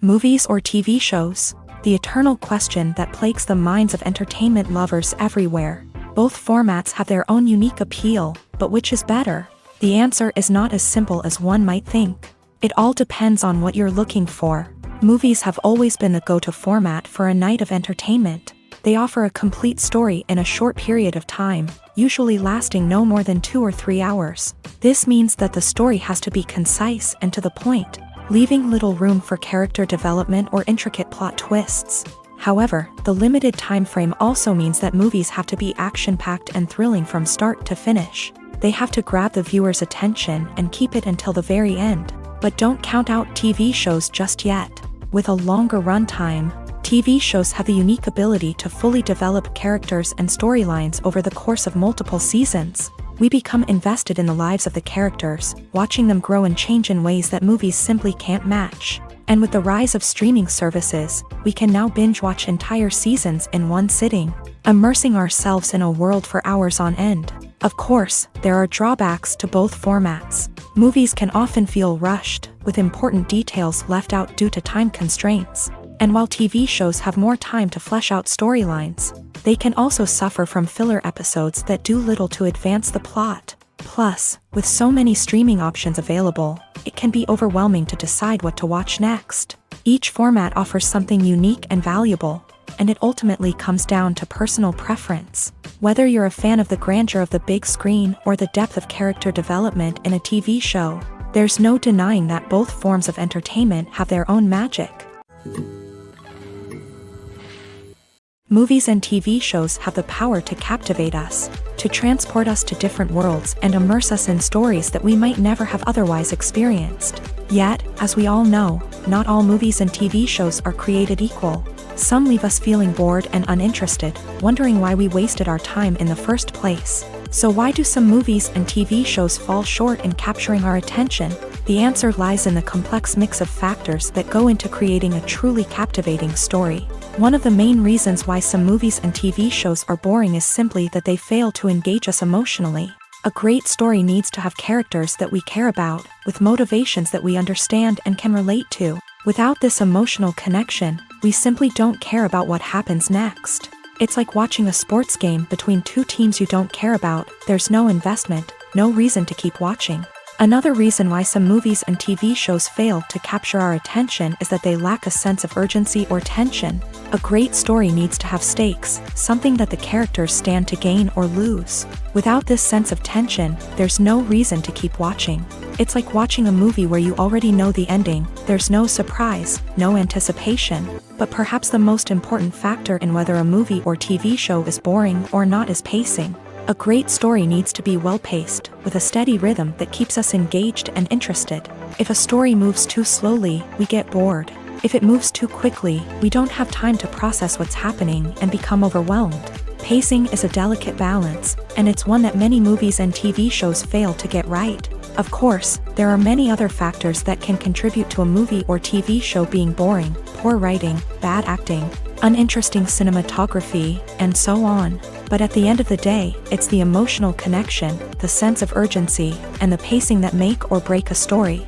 Movies or TV shows? The eternal question that plagues the minds of entertainment lovers everywhere. Both formats have their own unique appeal, but which is better? The answer is not as simple as one might think. It all depends on what you're looking for. Movies have always been the go-to format for a night of entertainment. They offer a complete story in a short period of time, usually lasting no more than 2 or 3 hours. This means that the story has to be concise and to the point, leaving little room for character development or intricate plot twists. However, the limited time frame also means that movies have to be action-packed and thrilling from start to finish. They have to grab the viewer's attention and keep it until the very end. But don't count out TV shows just yet. With a longer runtime, TV shows have the unique ability to fully develop characters and storylines over the course of multiple seasons. We become invested in the lives of the characters, watching them grow and change in ways that movies simply can't match. And with the rise of streaming services, we can now binge-watch entire seasons in one sitting, immersing ourselves in a world for hours on end. Of course, there are drawbacks to both formats. Movies can often feel rushed, with important details left out due to time constraints. And while TV shows have more time to flesh out storylines, they can also suffer from filler episodes that do little to advance the plot. Plus, with so many streaming options available, it can be overwhelming to decide what to watch next. Each format offers something unique and valuable, and it ultimately comes down to personal preference. Whether you're a fan of the grandeur of the big screen or the depth of character development in a TV show, there's no denying that both forms of entertainment have their own magic. Movies and TV shows have the power to captivate us, to transport us to different worlds and immerse us in stories that we might never have otherwise experienced. Yet, as we all know, not all movies and TV shows are created equal. Some leave us feeling bored and uninterested, wondering why we wasted our time in the first place. So why do some movies and TV shows fall short in capturing our attention? The answer lies in the complex mix of factors that go into creating a truly captivating story. One of the main reasons why some movies and TV shows are boring is simply that they fail to engage us emotionally. A great story needs to have characters that we care about, with motivations that we understand and can relate to. Without this emotional connection, we simply don't care about what happens next. It's like watching a sports game between two teams you don't care about. There's no investment, no reason to keep watching. Another reason why some movies and TV shows fail to capture our attention is that they lack a sense of urgency or tension. A great story needs to have stakes, something that the characters stand to gain or lose. Without this sense of tension, there's no reason to keep watching. It's like watching a movie where you already know the ending. There's no surprise, no anticipation. But perhaps the most important factor in whether a movie or TV show is boring or not is pacing. A great story needs to be well-paced, with a steady rhythm that keeps us engaged and interested. If a story moves too slowly, we get bored. If it moves too quickly, we don't have time to process what's happening and become overwhelmed. Pacing is a delicate balance, and it's one that many movies and TV shows fail to get right. Of course, there are many other factors that can contribute to a movie or TV show being boring: poor writing, bad acting, uninteresting cinematography, and so on. But at the end of the day, it's the emotional connection, the sense of urgency, and the pacing that make or break a story.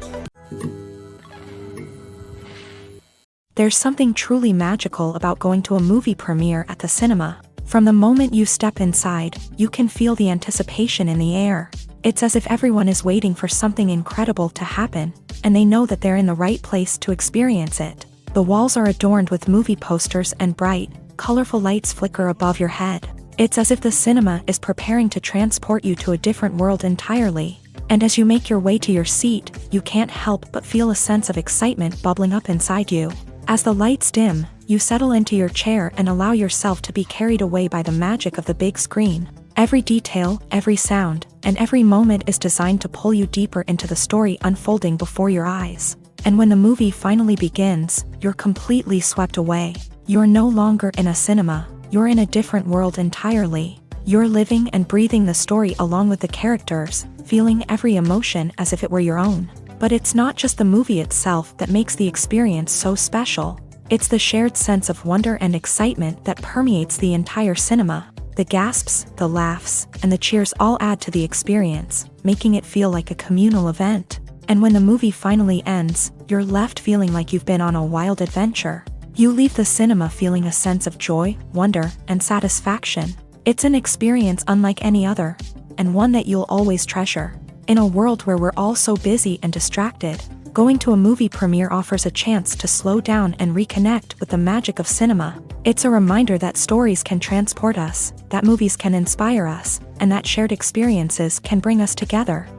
There's something truly magical about going to a movie premiere at the cinema. From the moment you step inside, you can feel the anticipation in the air. It's as if everyone is waiting for something incredible to happen, and they know that they're in the right place to experience it. The walls are adorned with movie posters and bright, colorful lights flicker above your head. It's as if the cinema is preparing to transport you to a different world entirely. And as you make your way to your seat, you can't help but feel a sense of excitement bubbling up inside you. As the lights dim, you settle into your chair and allow yourself to be carried away by the magic of the big screen. Every detail, every sound, and every moment is designed to pull you deeper into the story unfolding before your eyes. And when the movie finally begins, you're completely swept away. You're no longer in a cinema, you're in a different world entirely. You're living and breathing the story along with the characters, feeling every emotion as if it were your own. But it's not just the movie itself that makes the experience so special. It's the shared sense of wonder and excitement that permeates the entire cinema. The gasps, the laughs, and the cheers all add to the experience, making it feel like a communal event. And when the movie finally ends, you're left feeling like you've been on a wild adventure. You leave the cinema feeling a sense of joy, wonder, and satisfaction. It's an experience unlike any other, and one that you'll always treasure. In a world where we're all so busy and distracted, going to a movie premiere offers a chance to slow down and reconnect with the magic of cinema. It's a reminder that stories can transport us, that movies can inspire us, and that shared experiences can bring us together.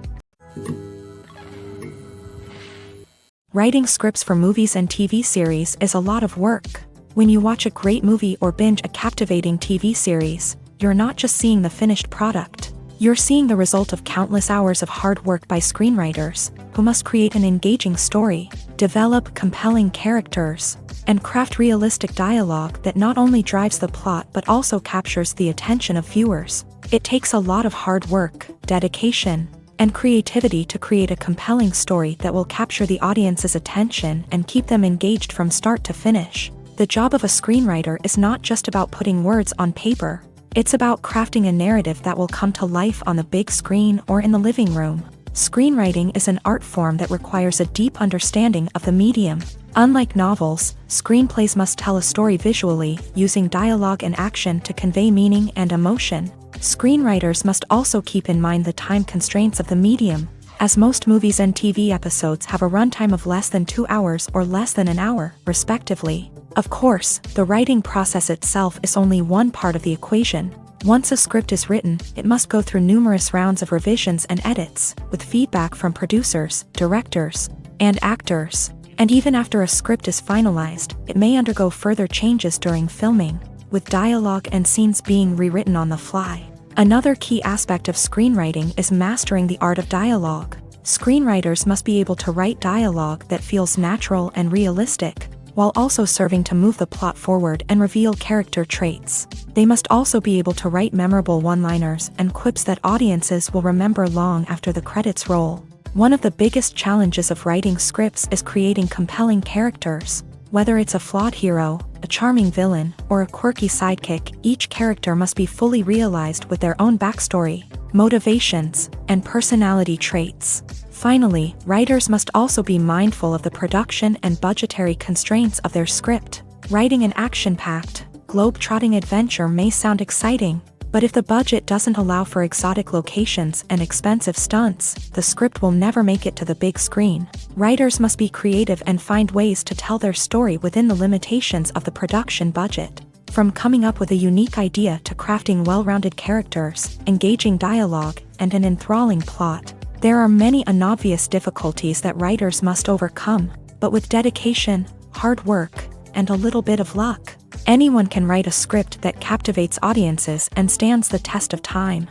Writing scripts for movies and TV series is a lot of work. When you watch a great movie or binge a captivating TV series, you're not just seeing the finished product. You're seeing the result of countless hours of hard work by screenwriters, who must create an engaging story, develop compelling characters, and craft realistic dialogue that not only drives the plot but also captures the attention of viewers. It takes a lot of hard work, dedication, and creativity to create a compelling story that will capture the audience's attention and keep them engaged from start to finish. The job of a screenwriter is not just about putting words on paper. It's about crafting a narrative that will come to life on the big screen or in the living room. Screenwriting is an art form that requires a deep understanding of the medium. Unlike novels, screenplays must tell a story visually, using dialogue and action to convey meaning and emotion. Screenwriters must also keep in mind the time constraints of the medium, as most movies and TV episodes have a runtime of less than 2 hours or less than an hour, respectively. Of course, the writing process itself is only one part of the equation. Once a script is written, it must go through numerous rounds of revisions and edits, with feedback from producers, directors, and actors. And even after a script is finalized, it may undergo further changes during filming, with dialogue and scenes being rewritten on the fly. Another key aspect of screenwriting is mastering the art of dialogue. Screenwriters must be able to write dialogue that feels natural and realistic. while also serving to move the plot forward and reveal character traits. They must also be able to write memorable one-liners and quips that audiences will remember long after the credits roll. One of the biggest challenges of writing scripts is creating compelling characters. Whether it's a flawed hero, a charming villain, or a quirky sidekick, each character must be fully realized with their own backstory, motivations, and personality traits. Finally, writers must also be mindful of the production and budgetary constraints of their script. Writing an action-packed, globe-trotting adventure may sound exciting, but if the budget doesn't allow for exotic locations and expensive stunts, the script will never make it to the big screen. Writers must be creative and find ways to tell their story within the limitations of the production budget. From coming up with a unique idea to crafting well-rounded characters, engaging dialogue, and an enthralling plot, there are many unobvious difficulties that writers must overcome, but with dedication, hard work, and a little bit of luck, anyone can write a script that captivates audiences and stands the test of time.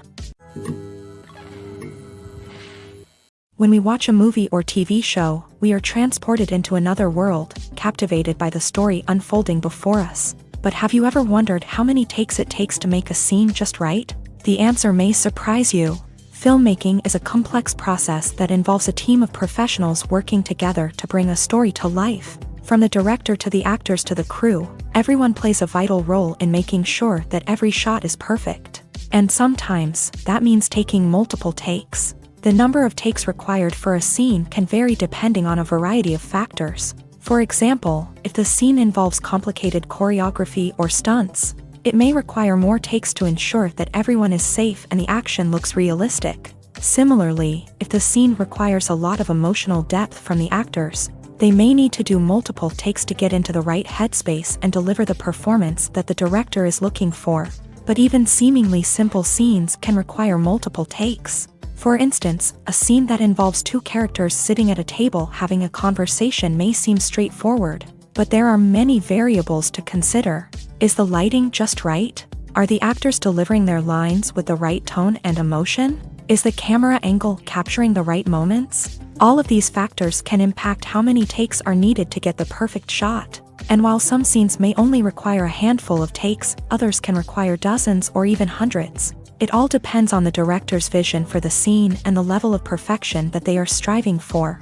When we watch a movie or TV show, we are transported into another world, captivated by the story unfolding before us. But have you ever wondered how many takes it takes to make a scene just right? The answer may surprise you. Filmmaking is a complex process that involves a team of professionals working together to bring a story to life. From the director to the actors to the crew, everyone plays a vital role in making sure that every shot is perfect. And sometimes, that means taking multiple takes. The number of takes required for a scene can vary depending on a variety of factors. For example, if the scene involves complicated choreography or stunts, it may require more takes to ensure that everyone is safe and the action looks realistic. Similarly, if the scene requires a lot of emotional depth from the actors, they may need to do multiple takes to get into the right headspace and deliver the performance that the director is looking for. But even seemingly simple scenes can require multiple takes. For instance, a scene that involves two characters sitting at a table having a conversation may seem straightforward, but there are many variables to consider. Is the lighting just right? Are the actors delivering their lines with the right tone and emotion? Is the camera angle capturing the right moments? All of these factors can impact how many takes are needed to get the perfect shot. And while some scenes may only require a handful of takes, others can require dozens or even hundreds. It all depends on the director's vision for the scene and the level of perfection that they are striving for.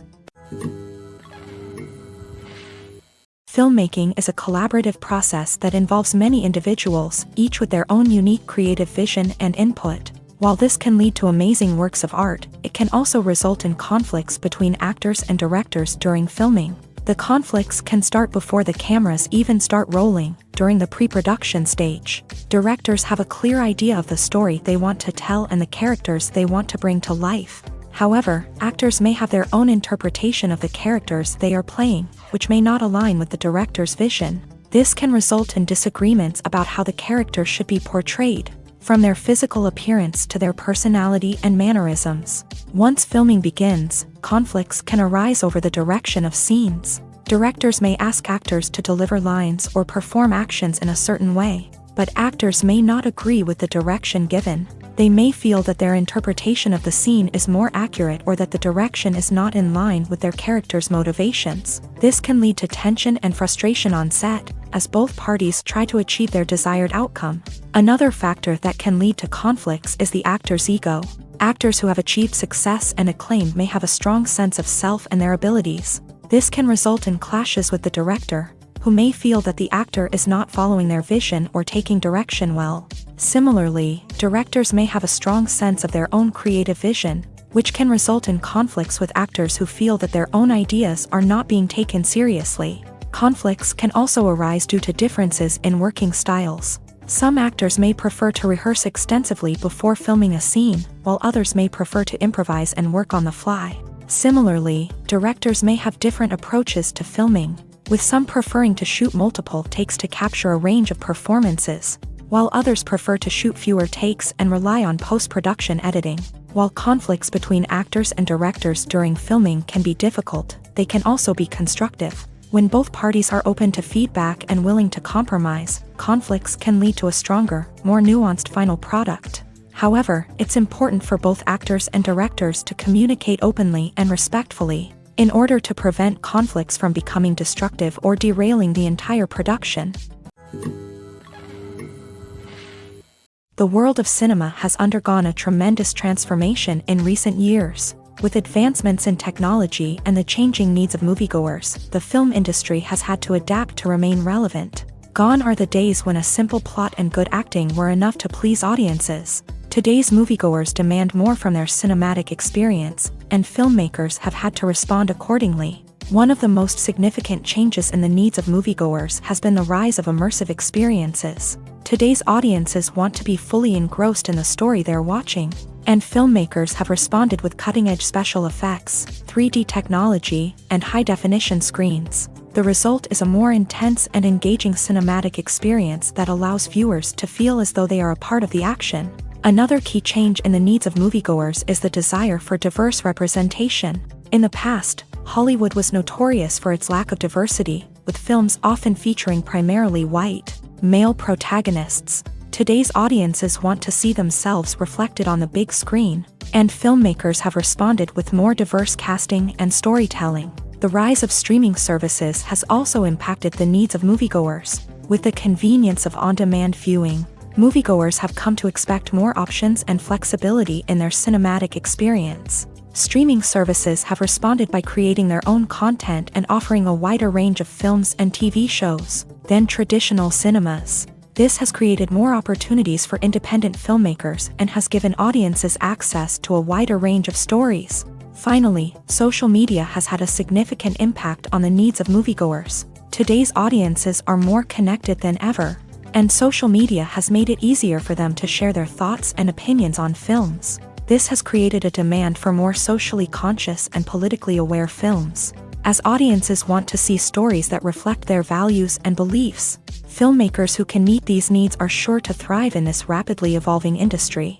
Filmmaking is a collaborative process that involves many individuals, each with their own unique creative vision and input. While this can lead to amazing works of art, it can also result in conflicts between actors and directors during filming. The conflicts can start before the cameras even start rolling, during the pre-production stage. Directors have a clear idea of the story they want to tell and the characters they want to bring to life. However, actors may have their own interpretation of the characters they are playing, which may not align with the director's vision. This can result in disagreements about how the character should be portrayed, from their physical appearance to their personality and mannerisms. Once filming begins, conflicts can arise over the direction of scenes. Directors may ask actors to deliver lines or perform actions in a certain way, but actors may not agree with the direction given. They may feel that their interpretation of the scene is more accurate or that the direction is not in line with their character's motivations. This can lead to tension and frustration on set, as both parties try to achieve their desired outcome. Another factor that can lead to conflicts is the actor's ego. Actors who have achieved success and acclaim may have a strong sense of self and their abilities. This can result in clashes with the director, who may feel that the actor is not following their vision or taking direction well. Similarly, directors may have a strong sense of their own creative vision, which can result in conflicts with actors who feel that their own ideas are not being taken seriously. Conflicts can also arise due to differences in working styles. Some actors may prefer to rehearse extensively before filming a scene, while others may prefer to improvise and work on the fly. Similarly, directors may have different approaches to filming, with some preferring to shoot multiple takes to capture a range of performances, while others prefer to shoot fewer takes and rely on post-production editing. While conflicts between actors and directors during filming can be difficult, they can also be constructive. When both parties are open to feedback and willing to compromise, conflicts can lead to a stronger, more nuanced final product. However, it's important for both actors and directors to communicate openly and respectfully. in order to prevent conflicts from becoming destructive or derailing the entire production. The world of cinema has undergone a tremendous transformation in recent years. With advancements in technology and the changing needs of moviegoers, the film industry has had to adapt to remain relevant. Gone are the days when a simple plot and good acting were enough to please audiences. Today's moviegoers demand more from their cinematic experience, and filmmakers have had to respond accordingly. One of the most significant changes in the needs of moviegoers has been the rise of immersive experiences. Today's audiences want to be fully engrossed in the story they're watching, and filmmakers have responded with cutting-edge special effects, 3D technology, and high-definition screens. The result is a more intense and engaging cinematic experience that allows viewers to feel as though they are a part of the action. Another key change in the needs of moviegoers is the desire for diverse representation. In the past, Hollywood was notorious for its lack of diversity, with films often featuring primarily white, male protagonists. Today's audiences want to see themselves reflected on the big screen, and filmmakers have responded with more diverse casting and storytelling. The rise of streaming services has also impacted the needs of moviegoers. With the convenience of on-demand viewing, moviegoers have come to expect more options and flexibility in their cinematic experience. Streaming services have responded by creating their own content and offering a wider range of films and TV shows than traditional cinemas. This has created more opportunities for independent filmmakers and has given audiences access to a wider range of stories. Finally, social media has had a significant impact on the needs of moviegoers. Today's audiences are more connected than ever, and social media has made it easier for them to share their thoughts and opinions on films. This has created a demand for more socially conscious and politically aware films. As audiences want to see stories that reflect their values and beliefs, filmmakers who can meet these needs are sure to thrive in this rapidly evolving industry.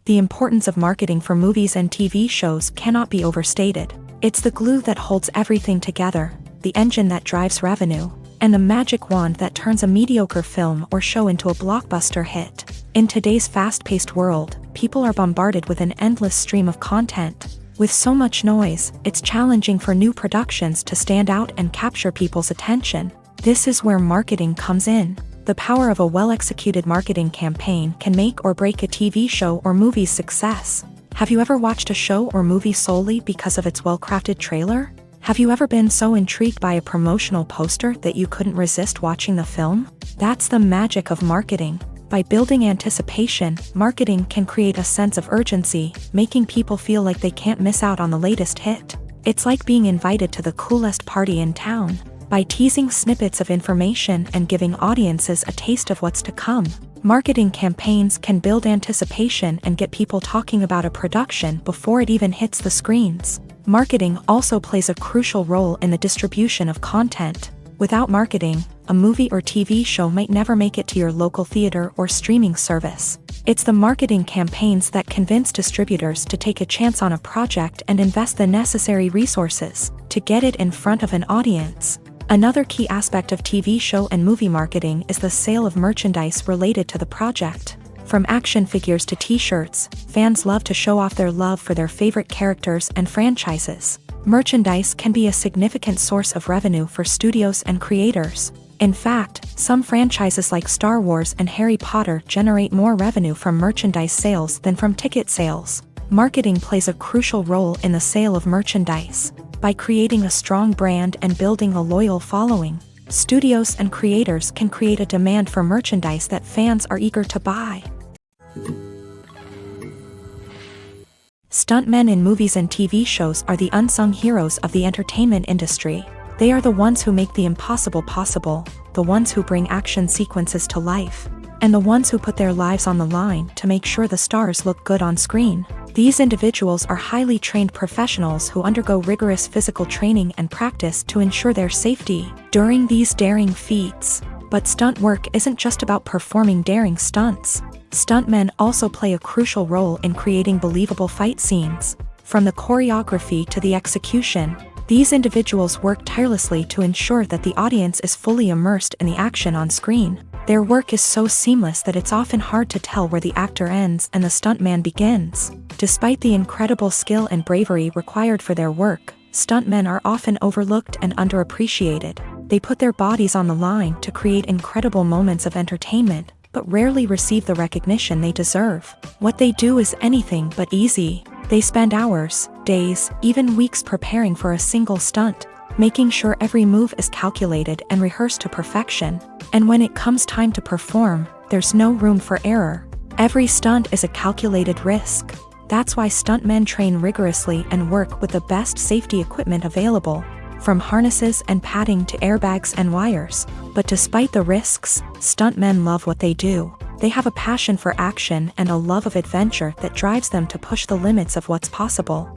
The importance of marketing for movies and TV shows cannot be overstated. It's the glue that holds everything together, the engine that drives revenue, and the magic wand that turns a mediocre film or show into a blockbuster hit. In today's fast-paced world, people are bombarded with an endless stream of content. With so much noise, it's challenging for new productions to stand out and capture people's attention. This is where marketing comes in. The power of a well-executed marketing campaign can make or break a TV show or movie's success. Have you ever watched a show or movie solely because of its well-crafted trailer? Have you ever been so intrigued by a promotional poster that you couldn't resist watching the film? That's the magic of marketing. By building anticipation, marketing can create a sense of urgency, making people feel like they can't miss out on the latest hit. It's like being invited to the coolest party in town. By teasing snippets of information and giving audiences a taste of what's to come, marketing campaigns can build anticipation and get people talking about a production before it even hits the screens. Marketing also plays a crucial role in the distribution of content. Without marketing, a movie or TV show might never make it to your local theater or streaming service. It's the marketing campaigns that convince distributors to take a chance on a project and invest the necessary resources to get it in front of an audience. Another key aspect of TV show and movie marketing is the sale of merchandise related to the project. From action figures to t-shirts, fans love to show off their love for their favorite characters and franchises. Merchandise can be a significant source of revenue for studios and creators. In fact, some franchises like Star Wars and Harry Potter generate more revenue from merchandise sales than from ticket sales. Marketing plays a crucial role in the sale of merchandise. By creating a strong brand and building a loyal following, studios and creators can create a demand for merchandise that fans are eager to buy. Stuntmen in movies and TV shows are the unsung heroes of the entertainment industry. They are the ones who make the impossible possible, the ones who bring action sequences to life, and the ones who put their lives on the line to make sure the stars look good on screen. These individuals are highly trained professionals who undergo rigorous physical training and practice to ensure their safety during these daring feats. But stunt work isn't just about performing daring stunts. Stuntmen also play a crucial role in creating believable fight scenes. From the choreography to the execution, these individuals work tirelessly to ensure that the audience is fully immersed in the action on screen. Their work is so seamless that it's often hard to tell where the actor ends and the stuntman begins. Despite the incredible skill and bravery required for their work, stuntmen are often overlooked and underappreciated. They put their bodies on the line to create incredible moments of entertainment, but rarely receive the recognition they deserve. What they do is anything but easy. They spend hours, days, even weeks preparing for a single stunt, making sure every move is calculated and rehearsed to perfection. And when it comes time to perform, there's no room for error. Every stunt is a calculated risk. That's why stuntmen train rigorously and work with the best safety equipment available, from harnesses and padding to airbags and wires. But despite the risks, stuntmen love what they do. They have a passion for action and a love of adventure that drives them to push the limits of what's possible.